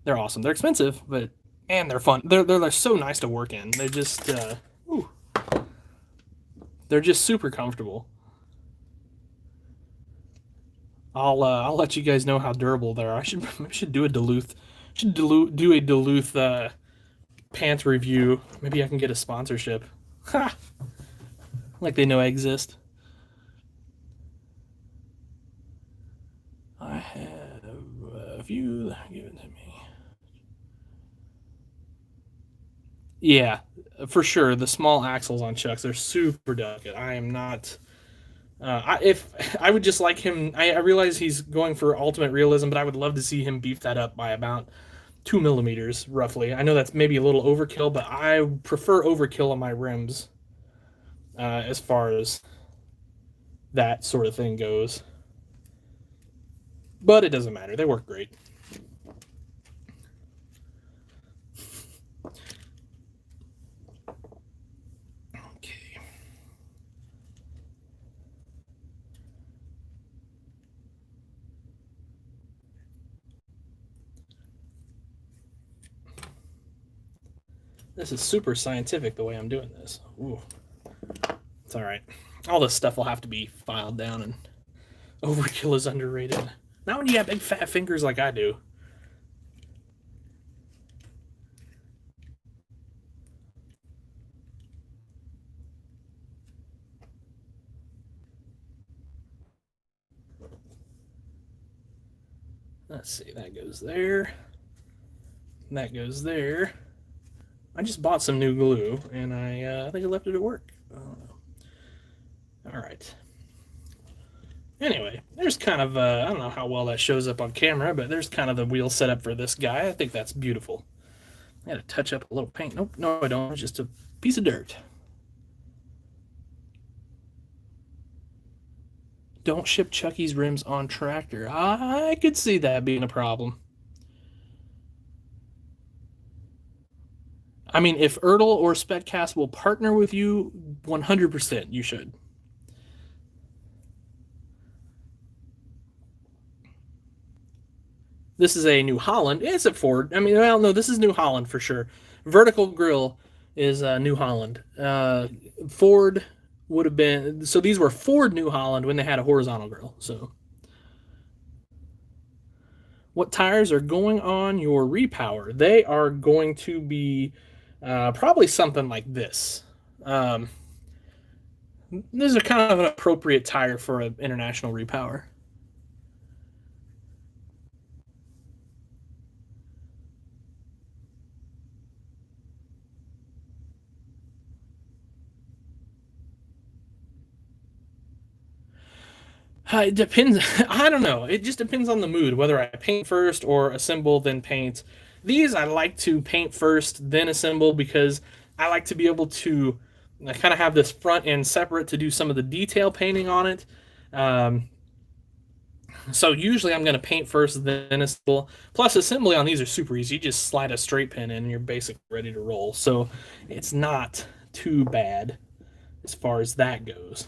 They're awesome. They're expensive, but and they're fun. They're so nice to work in. They're just they're just super comfortable. I'll let you guys know how durable they are. I should do a Duluth pants review. Maybe I can get a sponsorship. Ha! Like they know I exist. I have a few that are given to me. Yeah, for sure. The small axles on Chucks, they're super delicate. I am not. If I would just like him, I realize he's going for ultimate realism, but I would love to see him beef that up by about 2 millimeters, roughly. I know that's maybe a little overkill, but I prefer overkill on my rims as far as that sort of thing goes. But it doesn't matter. They work great. Okay. This is super scientific the way I'm doing this. Ooh, it's all right. All this stuff will have to be filed down, and overkill is underrated. Not when you have big fat fingers like I do. Let's see, that goes there. That goes there. I just bought some new glue, and I think I left it at work. All right. Anyway, there's kind of, I don't know how well that shows up on camera, but there's kind of the wheel setup for this guy. I think that's beautiful. I had to touch up a little paint. Nope, no, I don't. It's just a piece of dirt. Don't ship Chucky's rims on tractor. I could see that being a problem. I mean, if Ertl or Speccast will partner with you, 100% you should. This is a New Holland. It's a Ford. I mean, well, no, this is New Holland for sure. Vertical grill is New Holland. Ford would have been, so these were Ford New Holland when they had a horizontal grill. So, what tires are going on your repower? They are going to be probably something like this. This is kind of an appropriate tire for an international repower. It depends. I don't know. It just depends on the mood, whether I paint first or assemble, then paint. These I like to paint first, then assemble because I like to be able to kind of have this front end separate to do some of the detail painting on it. Um, so usually I'm going to paint first, then assemble. Plus, assembly on these are super easy. You just slide a straight pin in and you're basically ready to roll. So it's not too bad as far as that goes.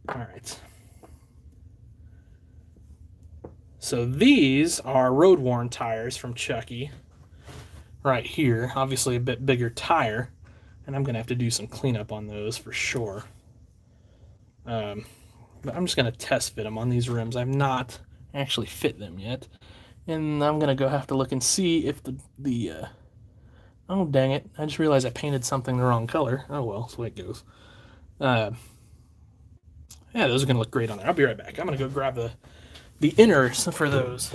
All right. So these are road worn tires from Chucky right here. Obviously a bit bigger tire, and I'm going to have to do some cleanup on those for sure. But I'm just going to test fit them on these rims. I've not actually fit them yet. And I'm going to go have to look and see if oh, dang it. I just realized I painted something the wrong color. Oh, well, that's the way it goes. Yeah, those are going to look great on there. I'll be right back. I'm going to go grab the inners for those.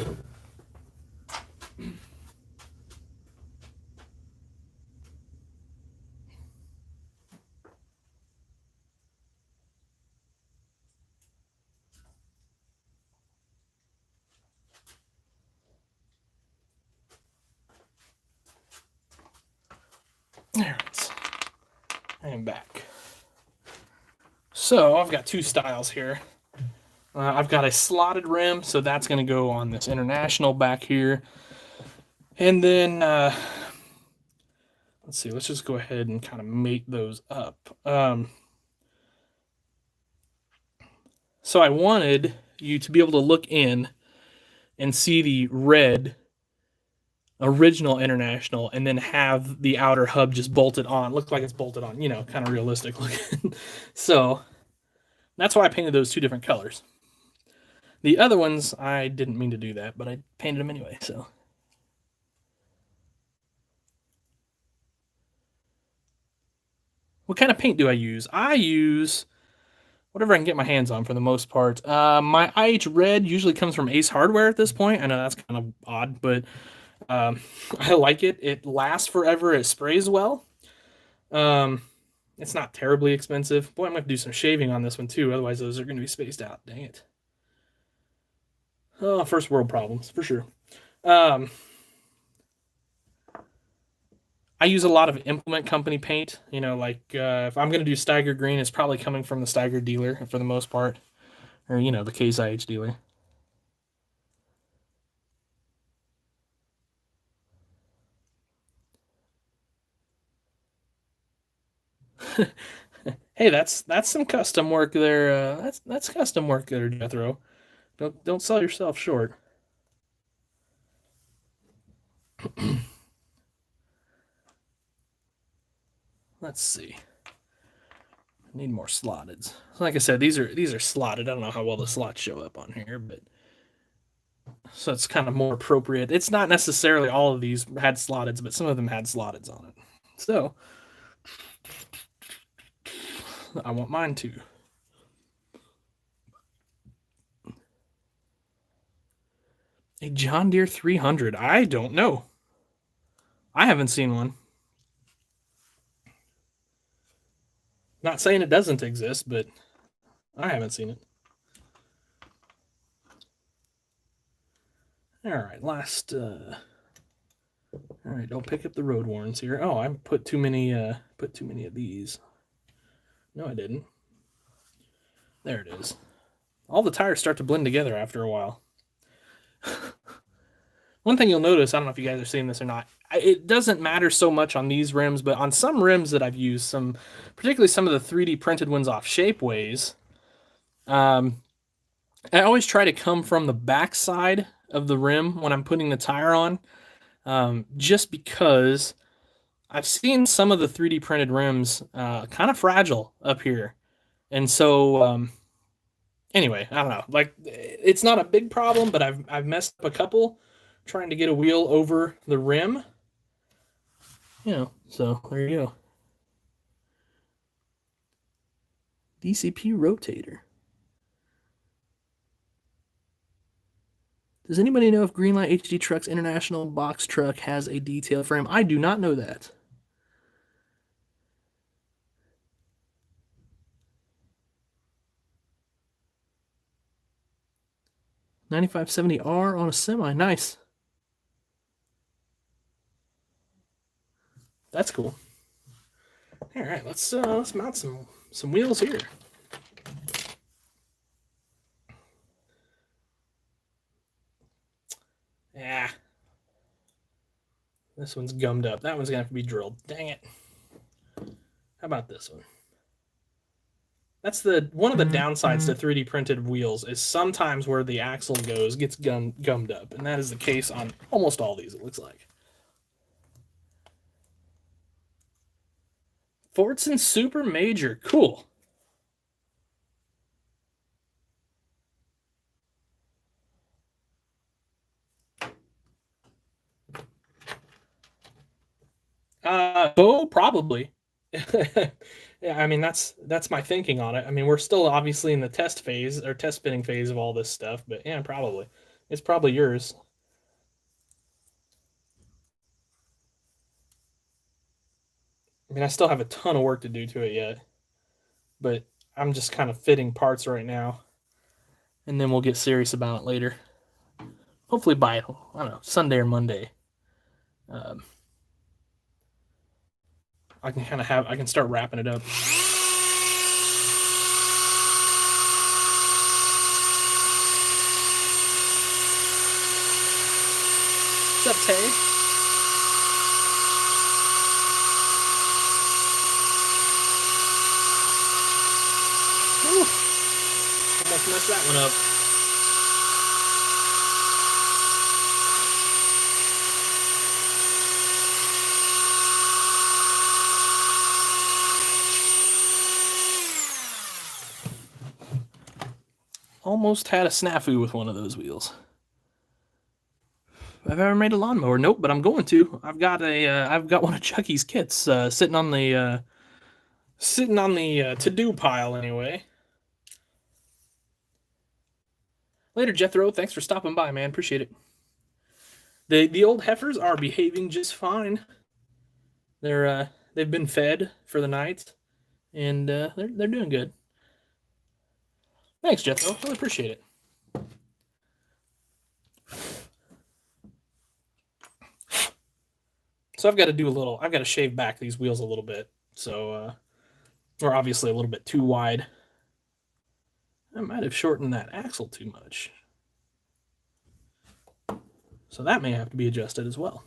There it is. I am back. So I've got two styles here. I've got a slotted rim, so that's going to go on this International back here. And then, let's see, let's just go ahead and kind of mate those up. So I wanted you to be able to look in and see the red original International and then have the outer hub just bolted on. Look like it's bolted on, you know, kind of realistic looking. So that's why I painted those two different colors. The other ones, I didn't mean to do that, but I painted them anyway, so. What kind of paint do I use? I use whatever I can get my hands on for the most part. My IH Red usually comes from Ace Hardware at this point. I know that's kind of odd, but I like it. It lasts forever. It sprays well. It's not terribly expensive. Boy, I'm going to have to do some shaving on this one too. Otherwise, those are going to be spaced out. Dang it. Oh, first world problems, for sure. I use a lot of Implement Company paint. You know, like if I'm going to do Steiger Green, it's probably coming from the Steiger dealer for the most part. Or, you know, the Case IH dealer. Hey, that's some custom work there. That's custom work there, Jethro. Don't sell yourself short. Let's see. I need more slotted. Like I said, these are slotted. I don't know how well the slots show up on here, but so it's kind of more appropriate. It's not necessarily all of these had slotteds, but some of them had slotteds on it. So I want mine too. A John Deere 300. I don't know. I haven't seen one. Not saying it doesn't exist, but I haven't seen it. All right, last. All right, don't pick up the road warns here. Oh, I put too many of these. No, I didn't. There it is. All the tires start to blend together after a while. One thing you'll notice, I don't know if you guys are seeing this or not, it doesn't matter so much on these rims, but on some rims that I've used, particularly some of the 3D printed ones off Shapeways, I always try to come from the back side of the rim when I'm putting the tire on, just because I've seen some of the 3D printed rims kind of fragile up here. And so, anyway, I don't know. Like, it's not a big problem, but I've messed up a couple trying to get a wheel over the rim. So there you go. DCP rotator. Does anybody know if Greenlight HD Trucks International box truck has a detail frame? I do not know that. $9570R on a semi. Nice. That's cool. All right, let's mount some wheels here. Yeah. This one's gummed up. That one's gonna have to be drilled. Dang it. How about this one? That's one of the downsides to 3D printed wheels is sometimes where the axle goes gets gummed up, and that is the case on almost all these, it looks like. Fordson Super Major. Cool. Probably. Yeah, I mean that's my thinking on it. I mean, we're still obviously in the test phase or test fitting phase of all this stuff, but yeah, probably. It's probably yours. I mean, I still have a ton of work to do to it yet, but I'm just kind of fitting parts right now, and then we'll get serious about it later. Hopefully by, I don't know, Sunday or Monday. I can start wrapping it up. What's up, Tay? Almost messed that one up. Almost had a snafu with one of those wheels. I've ever made a lawnmower? Nope, but I'm going to. I've got one of Chucky's kits sitting on the to-do pile anyway. Later, Jethro. Thanks for stopping by, man. Appreciate it. The old heifers are behaving just fine. They've been fed for the night, and they're doing good. Thanks, Jethro. Really appreciate it. So I've got to shave back these wheels a little bit. So we're obviously a little bit too wide. I might have shortened that axle too much. So that may have to be adjusted as well.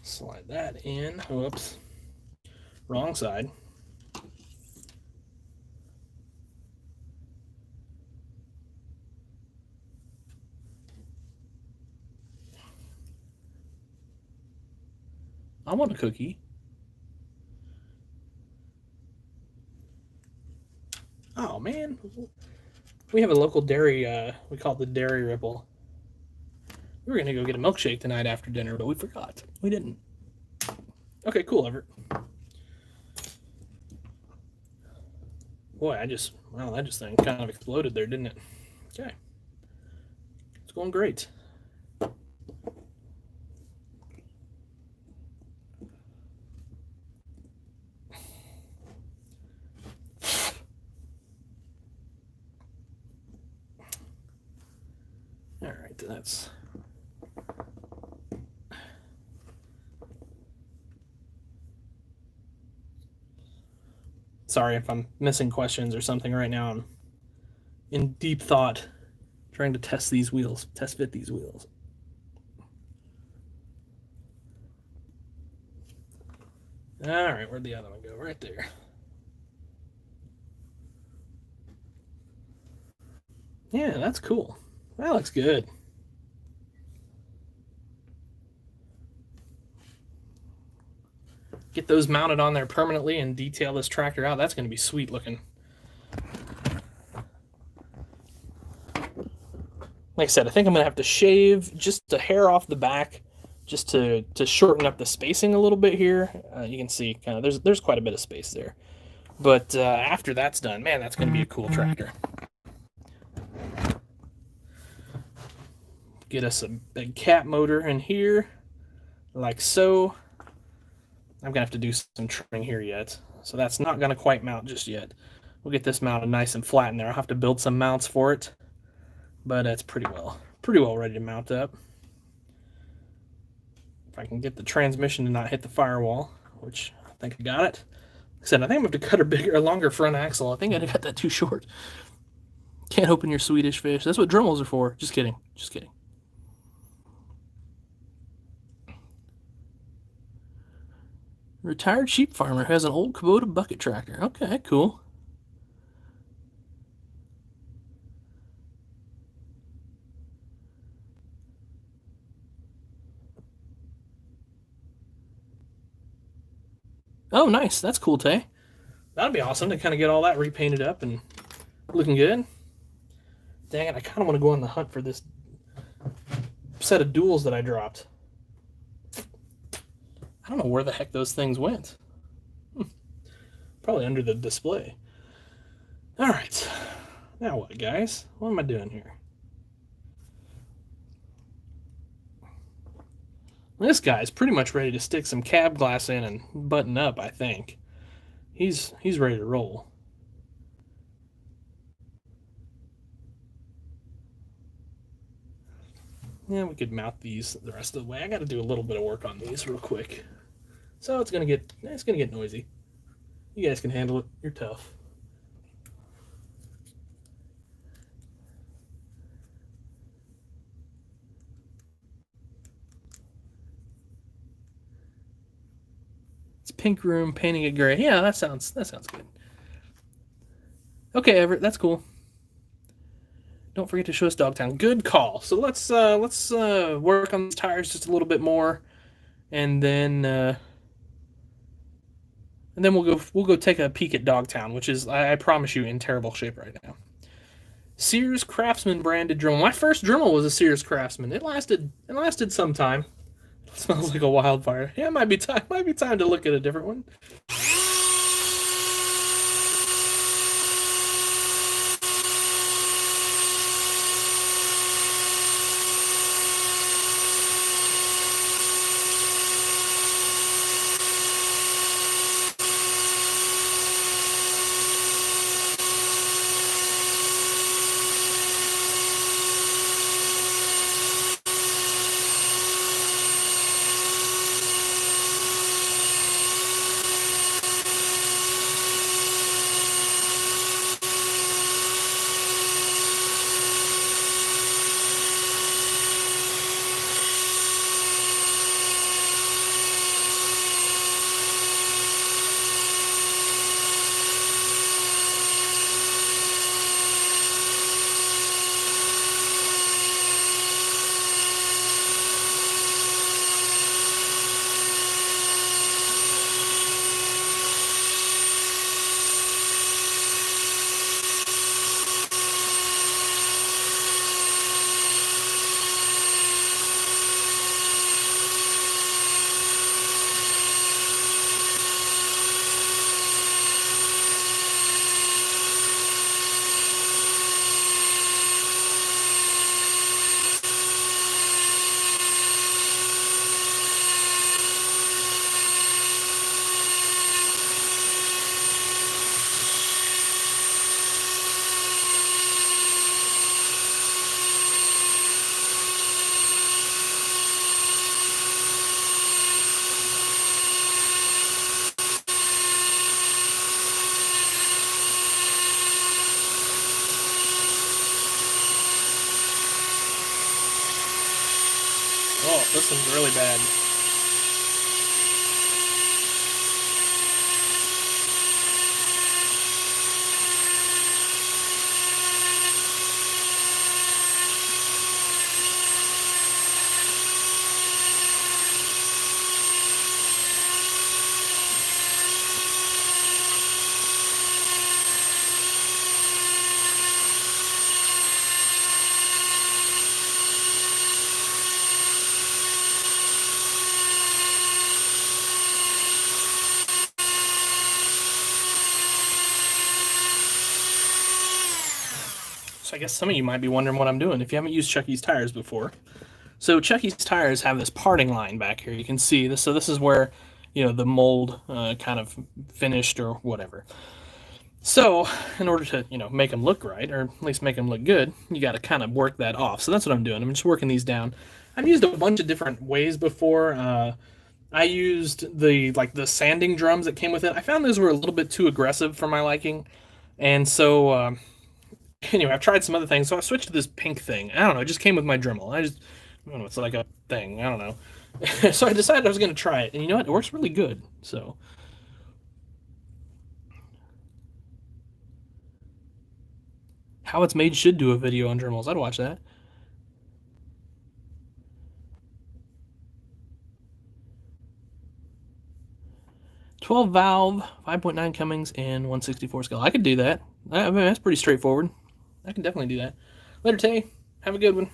Slide that in. Whoops. Wrong side. I want a cookie. Oh man, we have a local dairy. We call it the Dairy Ripple. We were gonna go get a milkshake tonight after dinner, but we forgot. We didn't. Okay, cool, Everett. Boy, that just thing kind of exploded there, didn't it? Okay, it's going great. All right, that's. Sorry if I'm missing questions or something right now. I'm in deep thought, trying to test fit these wheels. All right, where'd the other one go? Right there. Yeah, that's cool. That looks good. Get those mounted on there permanently and detail this tractor out. That's going to be sweet looking. Like I said, I think I'm going to have to shave just a hair off the back just to shorten up the spacing a little bit here. You can see kind of there's quite a bit of space there. But after that's done, man, that's going to be a cool tractor. Get us a big cat motor in here, like so. I'm gonna have to do some trimming here yet, so that's not gonna quite mount just yet. We'll get this mounted nice and flat in there. I'll have to build some mounts for it, but it's pretty well ready to mount up. If I can get the transmission to not hit the firewall, which I think I got it. Like I said, I think I'm gonna have to cut a longer front axle. I think I got that too short. Can't open your Swedish fish. That's what Dremels are for. Just kidding. Just kidding. Retired sheep farmer has an old Kubota bucket tractor. Okay, cool. Oh, nice. That's cool, Tay. That'd be awesome to kind of get all that repainted up and looking good. Dang it, I kind of want to go on the hunt for this set of duals that I dropped. I don't know where the heck those things went. Probably under the display. All right. Now what, guys? What am I doing here? This guy's pretty much ready to stick some cab glass in and button up, I think. He's ready to roll. Yeah, we could mount these the rest of the way. I got to do a little bit of work on these real quick. So it's gonna get noisy. You guys can handle it. You're tough. It's pink room, painting it gray. Yeah, that sounds good. Okay, Everett, that's cool. Don't forget to show us Dogtown. Good call. So let's work on the tires just a little bit more, and then we'll go take a peek at Dogtown, which is, I promise you, in terrible shape right now. Sears Craftsman branded Dremel. My first Dremel was a Sears Craftsman. It lasted some time. It smells like a wildfire. Yeah, it might be time to look at a different one. Oh, this one's really bad. So I guess some of you might be wondering what I'm doing if you haven't used Chucky's tires before. So Chucky's tires have this parting line back here. You can see this. So this is where, the mold kind of finished or whatever. So in order to, make them look right, or at least make them look good, you got to kind of work that off. So that's what I'm doing. I'm just working these down. I've used a bunch of different ways before. I used the sanding drums that came with it. I found those were a little bit too aggressive for my liking, and so anyway, I've tried some other things. So I switched to this pink thing. I don't know. It just came with my Dremel. I don't know. It's like a thing. I don't know. So I decided I was going to try it, and you know what? It works really good. So how it's made should do a video on Dremels. I'd watch that. $12 valve, 5.9 Cummins, and 164 scale. I could do that. I mean, that's pretty straightforward. I can definitely do that. Later, Tay. Have a good one.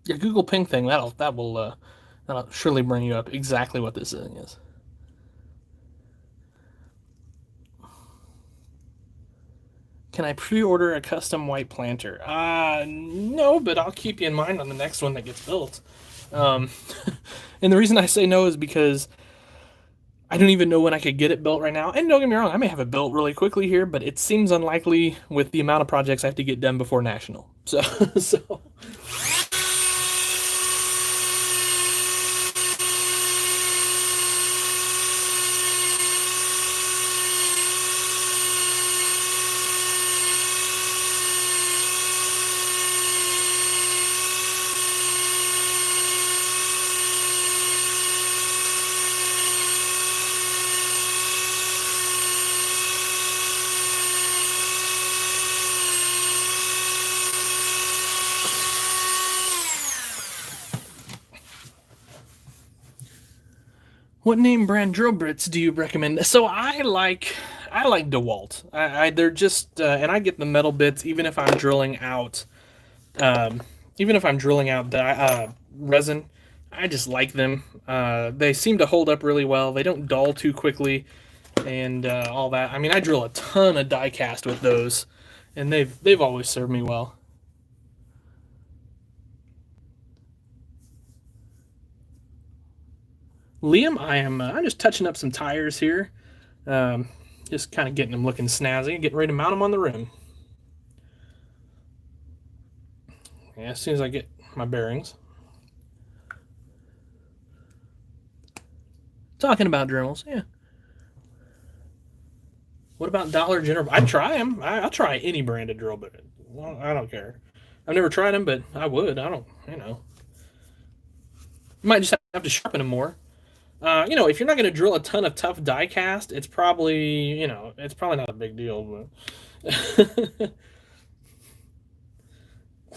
Yeah, Google Ping thing. That'll surely bring you up exactly what this thing is. Can I pre-order a custom white planter? No, but I'll keep you in mind on the next one that gets built. And the reason I say no is because I don't even know when I could get it built right now. And don't get me wrong, I may have it built really quickly here, but it seems unlikely with the amount of projects I have to get done before National. So What name brand drill bits do you recommend? So I like DeWalt. They're just and I get the metal bits even if I'm drilling out um, resin. I just like them. They seem to hold up really well. They don't dull too quickly, and all that. I mean, I drill a ton of die cast with those, and they've always served me well. Liam, I'm just touching up some tires here, um, just kind of getting them looking snazzy, getting ready to mount them on the rim. Yeah, as soon as I get my bearings. Talking about Dremels, yeah. What about Dollar General? I'd try them. I'll try any brand of drill bit. Well, I don't care. I've never tried them, but I would. I don't, You might just have to sharpen them more. If you're not going to drill a ton of tough die cast, it's probably, it's probably not a big deal. But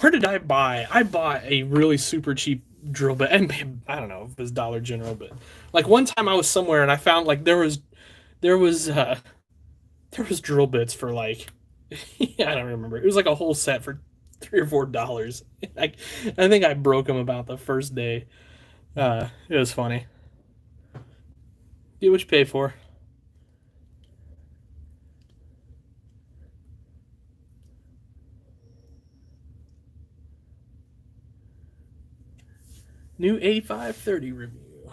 where did I buy? I bought a really super cheap drill bit, and I don't know if it was Dollar General, but like one time I was somewhere and I found like there was drill bits for like I don't remember. It was like a whole set for $3 or $4. I think I broke them about the first day. It was funny. Get what you pay for. New 8530 review.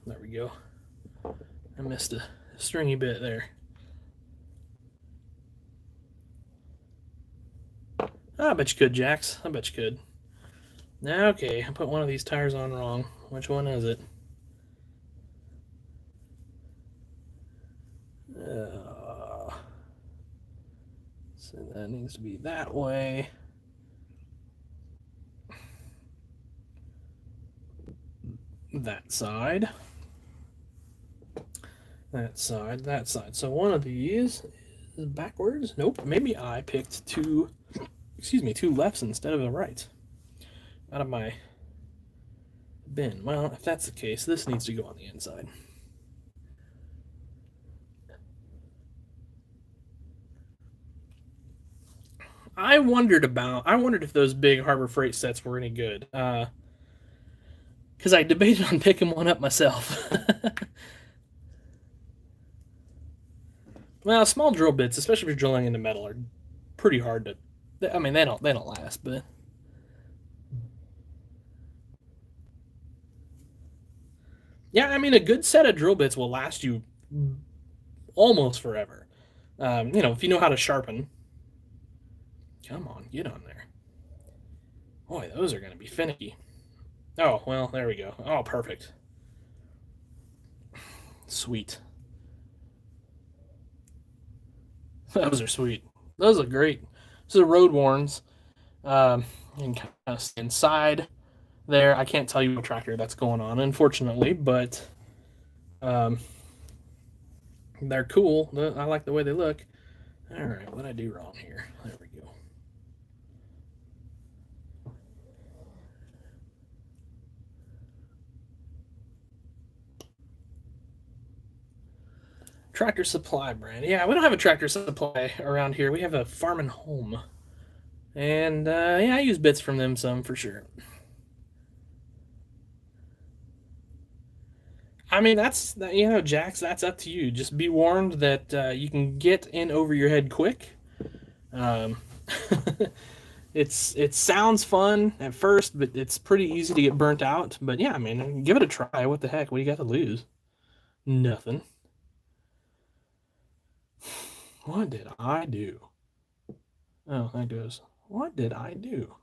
There we go. I missed a stringy bit there. I bet you could, Jax. I bet you could. Okay, I put one of these tires on wrong. Which one is it? So that needs to be that way. That side. That side, that side. So one of these is backwards. Nope, maybe I picked two lefts instead of a right out of my bin. Well, if that's the case, this needs to go on the inside. I wondered if those big Harbor Freight sets were any good. Because I debated on picking one up myself. Well, small drill bits, especially if you're drilling into metal, are pretty hard to. I mean, they don't last, but yeah, I mean, a good set of drill bits will last you almost forever. If you know how to sharpen. Come on, get on there. Boy, those are going to be finicky. Oh, well, there we go. Oh, perfect. Sweet. Those are sweet. Those look great. Those are road warns. And kind of inside there. I can't tell you what tractor that's going on, unfortunately, but they're cool. I like the way they look. All right, what did I do wrong here? There we go. Tractor Supply brand. Yeah, we don't have a Tractor Supply around here. We have a Farm and Home. And yeah, I use bits from them some for sure. I mean, Jax, that's up to you. Just be warned that you can get in over your head quick. Um, it sounds fun at first, but it's pretty easy to get burnt out. But yeah, I mean, give it a try. What the heck? What do you got to lose? Nothing. What did I do? Oh, that goes. What did I do?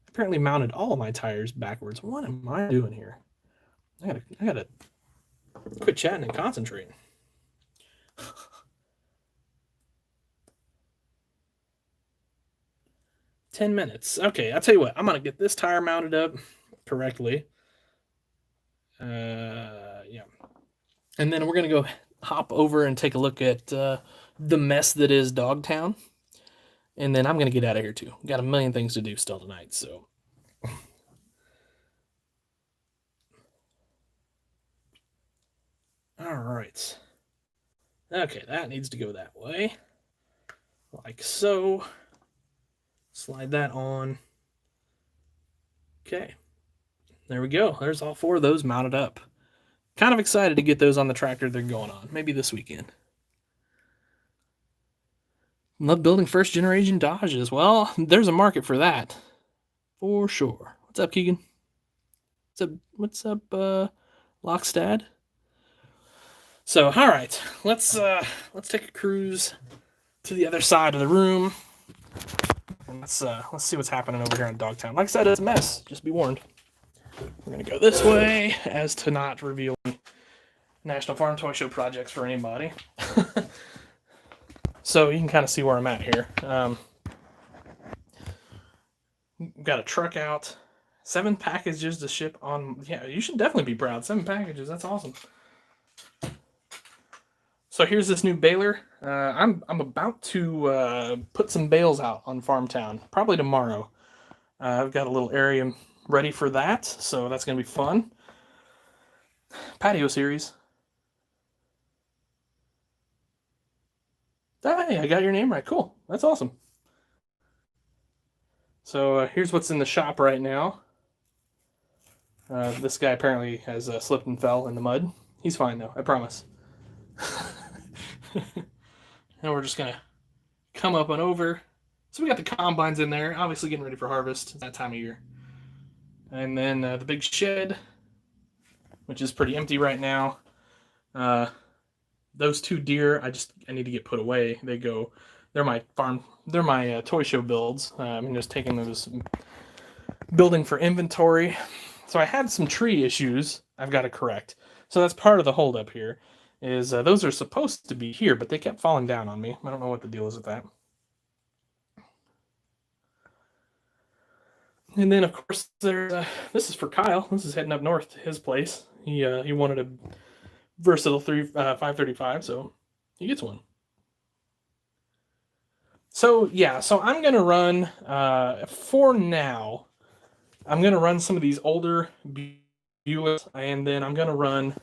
Apparently mounted all of my tires backwards. What am I doing here? I gotta quit chatting and concentrate. 10 minutes. Okay, I'll tell you what. I'm gonna get this tire mounted up correctly. Yeah, and then we're gonna go hop over and take a look at the mess that is Dogtown. And then I'm going to get out of here too. Got a million things to do still tonight, so. All right. Okay, that needs to go that way. Like so. Slide that on. Okay. There we go. There's all 4 of those mounted up. Kind of excited to get those on the tractor they're going on. Maybe this weekend. Love building first generation Dodges. Well, there's a market for that. For sure. What's up, Keegan? What's up, Lockstad? So, all right, let's take a cruise to the other side of the room, and let's see what's happening over here in Dogtown. Like I said, it's a mess. Just be warned. We're gonna go this way, as to not reveal National Farm Toy Show projects for anybody. So you can kind of see where I'm at here. Got a truck out, 7 packages to ship on. Yeah, you should definitely be proud. 7 packages. That's awesome. So here's this new baler. I'm about to put some bales out on Farmtown, probably tomorrow. I've got a little area ready for that, so that's going to be fun. Patio series. Hey, I got your name right. Cool. That's awesome. So here's what's in the shop right now. This guy apparently has slipped and fell in the mud. He's fine though, I promise. And we're just gonna come up and over. So we got the combines in there, obviously getting ready for harvest. It's that time of year. And then the big shed, which is pretty empty right now. Those 2 deer, I need to get put away. They're my toy show builds. I'm just taking those, building for inventory. So I had some tree issues I've got to correct. So that's part of the holdup here. Is those are supposed to be here, but they kept falling down on me. I don't know what the deal is with that. And then, of course, there's this is for Kyle. This is heading up north to his place. He wanted a Versatile 535, so he gets one. So yeah, so I'm gonna run for now. I'm gonna run some of these older Buicks, and then I'm gonna run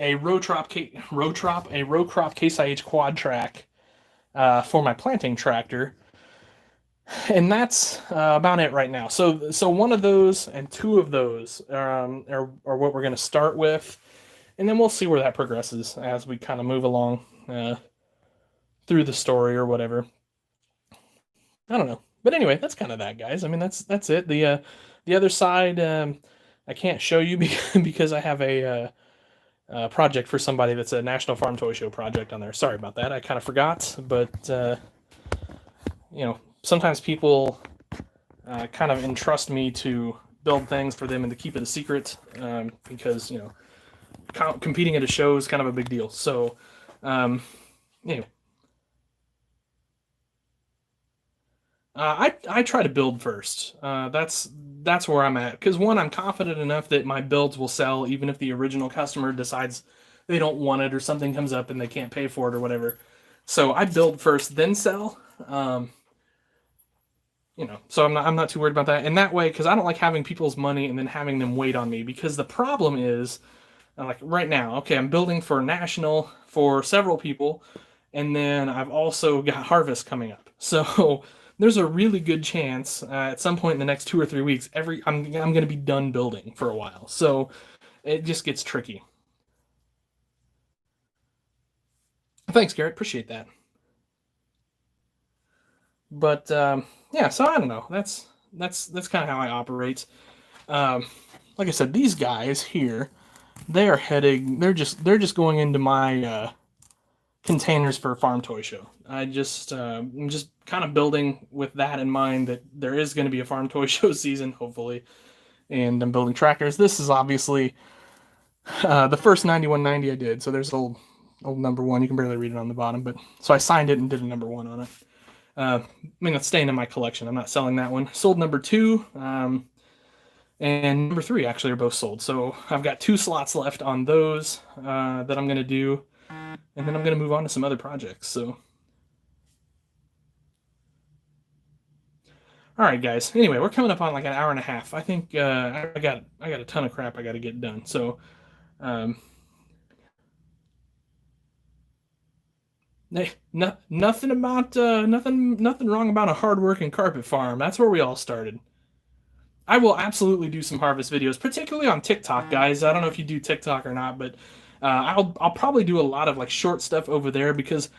a row crop Case IH quad track for my planting tractor, and that's about it right now. So one of those and 2 of those are what we're gonna start with, and then we'll see where that progresses as we kind of move along through the story or whatever. I don't know, but anyway, that's kind of that, guys. I mean, that's it. The other side, I can't show you because I have a project for somebody that's a National Farm Toy Show project on there. Sorry about that. I kind of forgot, but sometimes people kind of entrust me to build things for them and to keep it a secret because competing at a show is kind of a big deal. So anyway. I try to build first. That's where I'm at. Because one, I'm confident enough that my builds will sell even if the original customer decides they don't want it or something comes up and they can't pay for it or whatever. So I build first, then sell. So I'm not too worried about that. And that way, because I don't like having people's money and then having them wait on me. Because the problem is, like right now, okay, I'm building for National for several people, and then I've also got Harvest coming up. So there's a really good chance at some point in the next 2 or 3 weeks, I'm going to be done building for a while. So it just gets tricky. Thanks, Garrett. Appreciate that. But yeah, so I don't know. That's kind of how I operate. Like I said, these guys here, they are heading. They're just going into my containers for Farm Toy Show. I'm just kind of building with that in mind, that there is going to be a Farm Toy Show season, hopefully, and I'm building tractors. This is obviously the first 9190 I did, so there's old number 1. You can barely read it on the bottom, but so I signed it and did a number 1 on it. I mean, it's staying in my collection. I'm not selling that one. Sold number 2. and number 3 actually are both sold. So I've got 2 slots left on those that I'm going to do, and then I'm going to move on to some other projects. So, all right, guys. Anyway, we're coming up on like an hour and a half. I think I got a ton of crap I got to get done. So, um, nothing about nothing wrong about a hardworking carpet farm. That's where we all started. I will absolutely do some harvest videos, particularly on TikTok, guys. I don't know if you do TikTok or not, but I'll probably do a lot of like short stuff over there because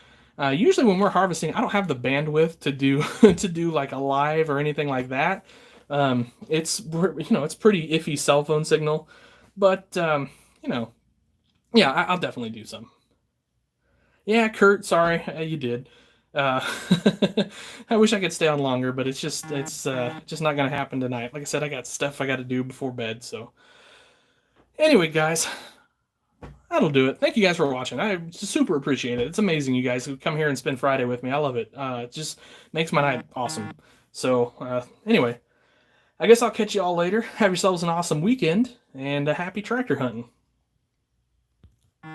usually when we're harvesting, I don't have the bandwidth to do to do like a live or anything like that. It's pretty iffy cell phone signal, but you know, yeah, I'll definitely do some. Yeah, Kurt, sorry, you did. Uh, I wish I could stay on longer, but it's just not gonna happen tonight. Like I said, I got stuff I got to do before bed. So anyway, guys, that'll do it. Thank you guys for watching. I super appreciate it. It's amazing you guys who come here and spend Friday with me. I love it. It just makes my night awesome. So anyway, I guess I'll catch you all later. Have yourselves an awesome weekend and a happy tractor hunting.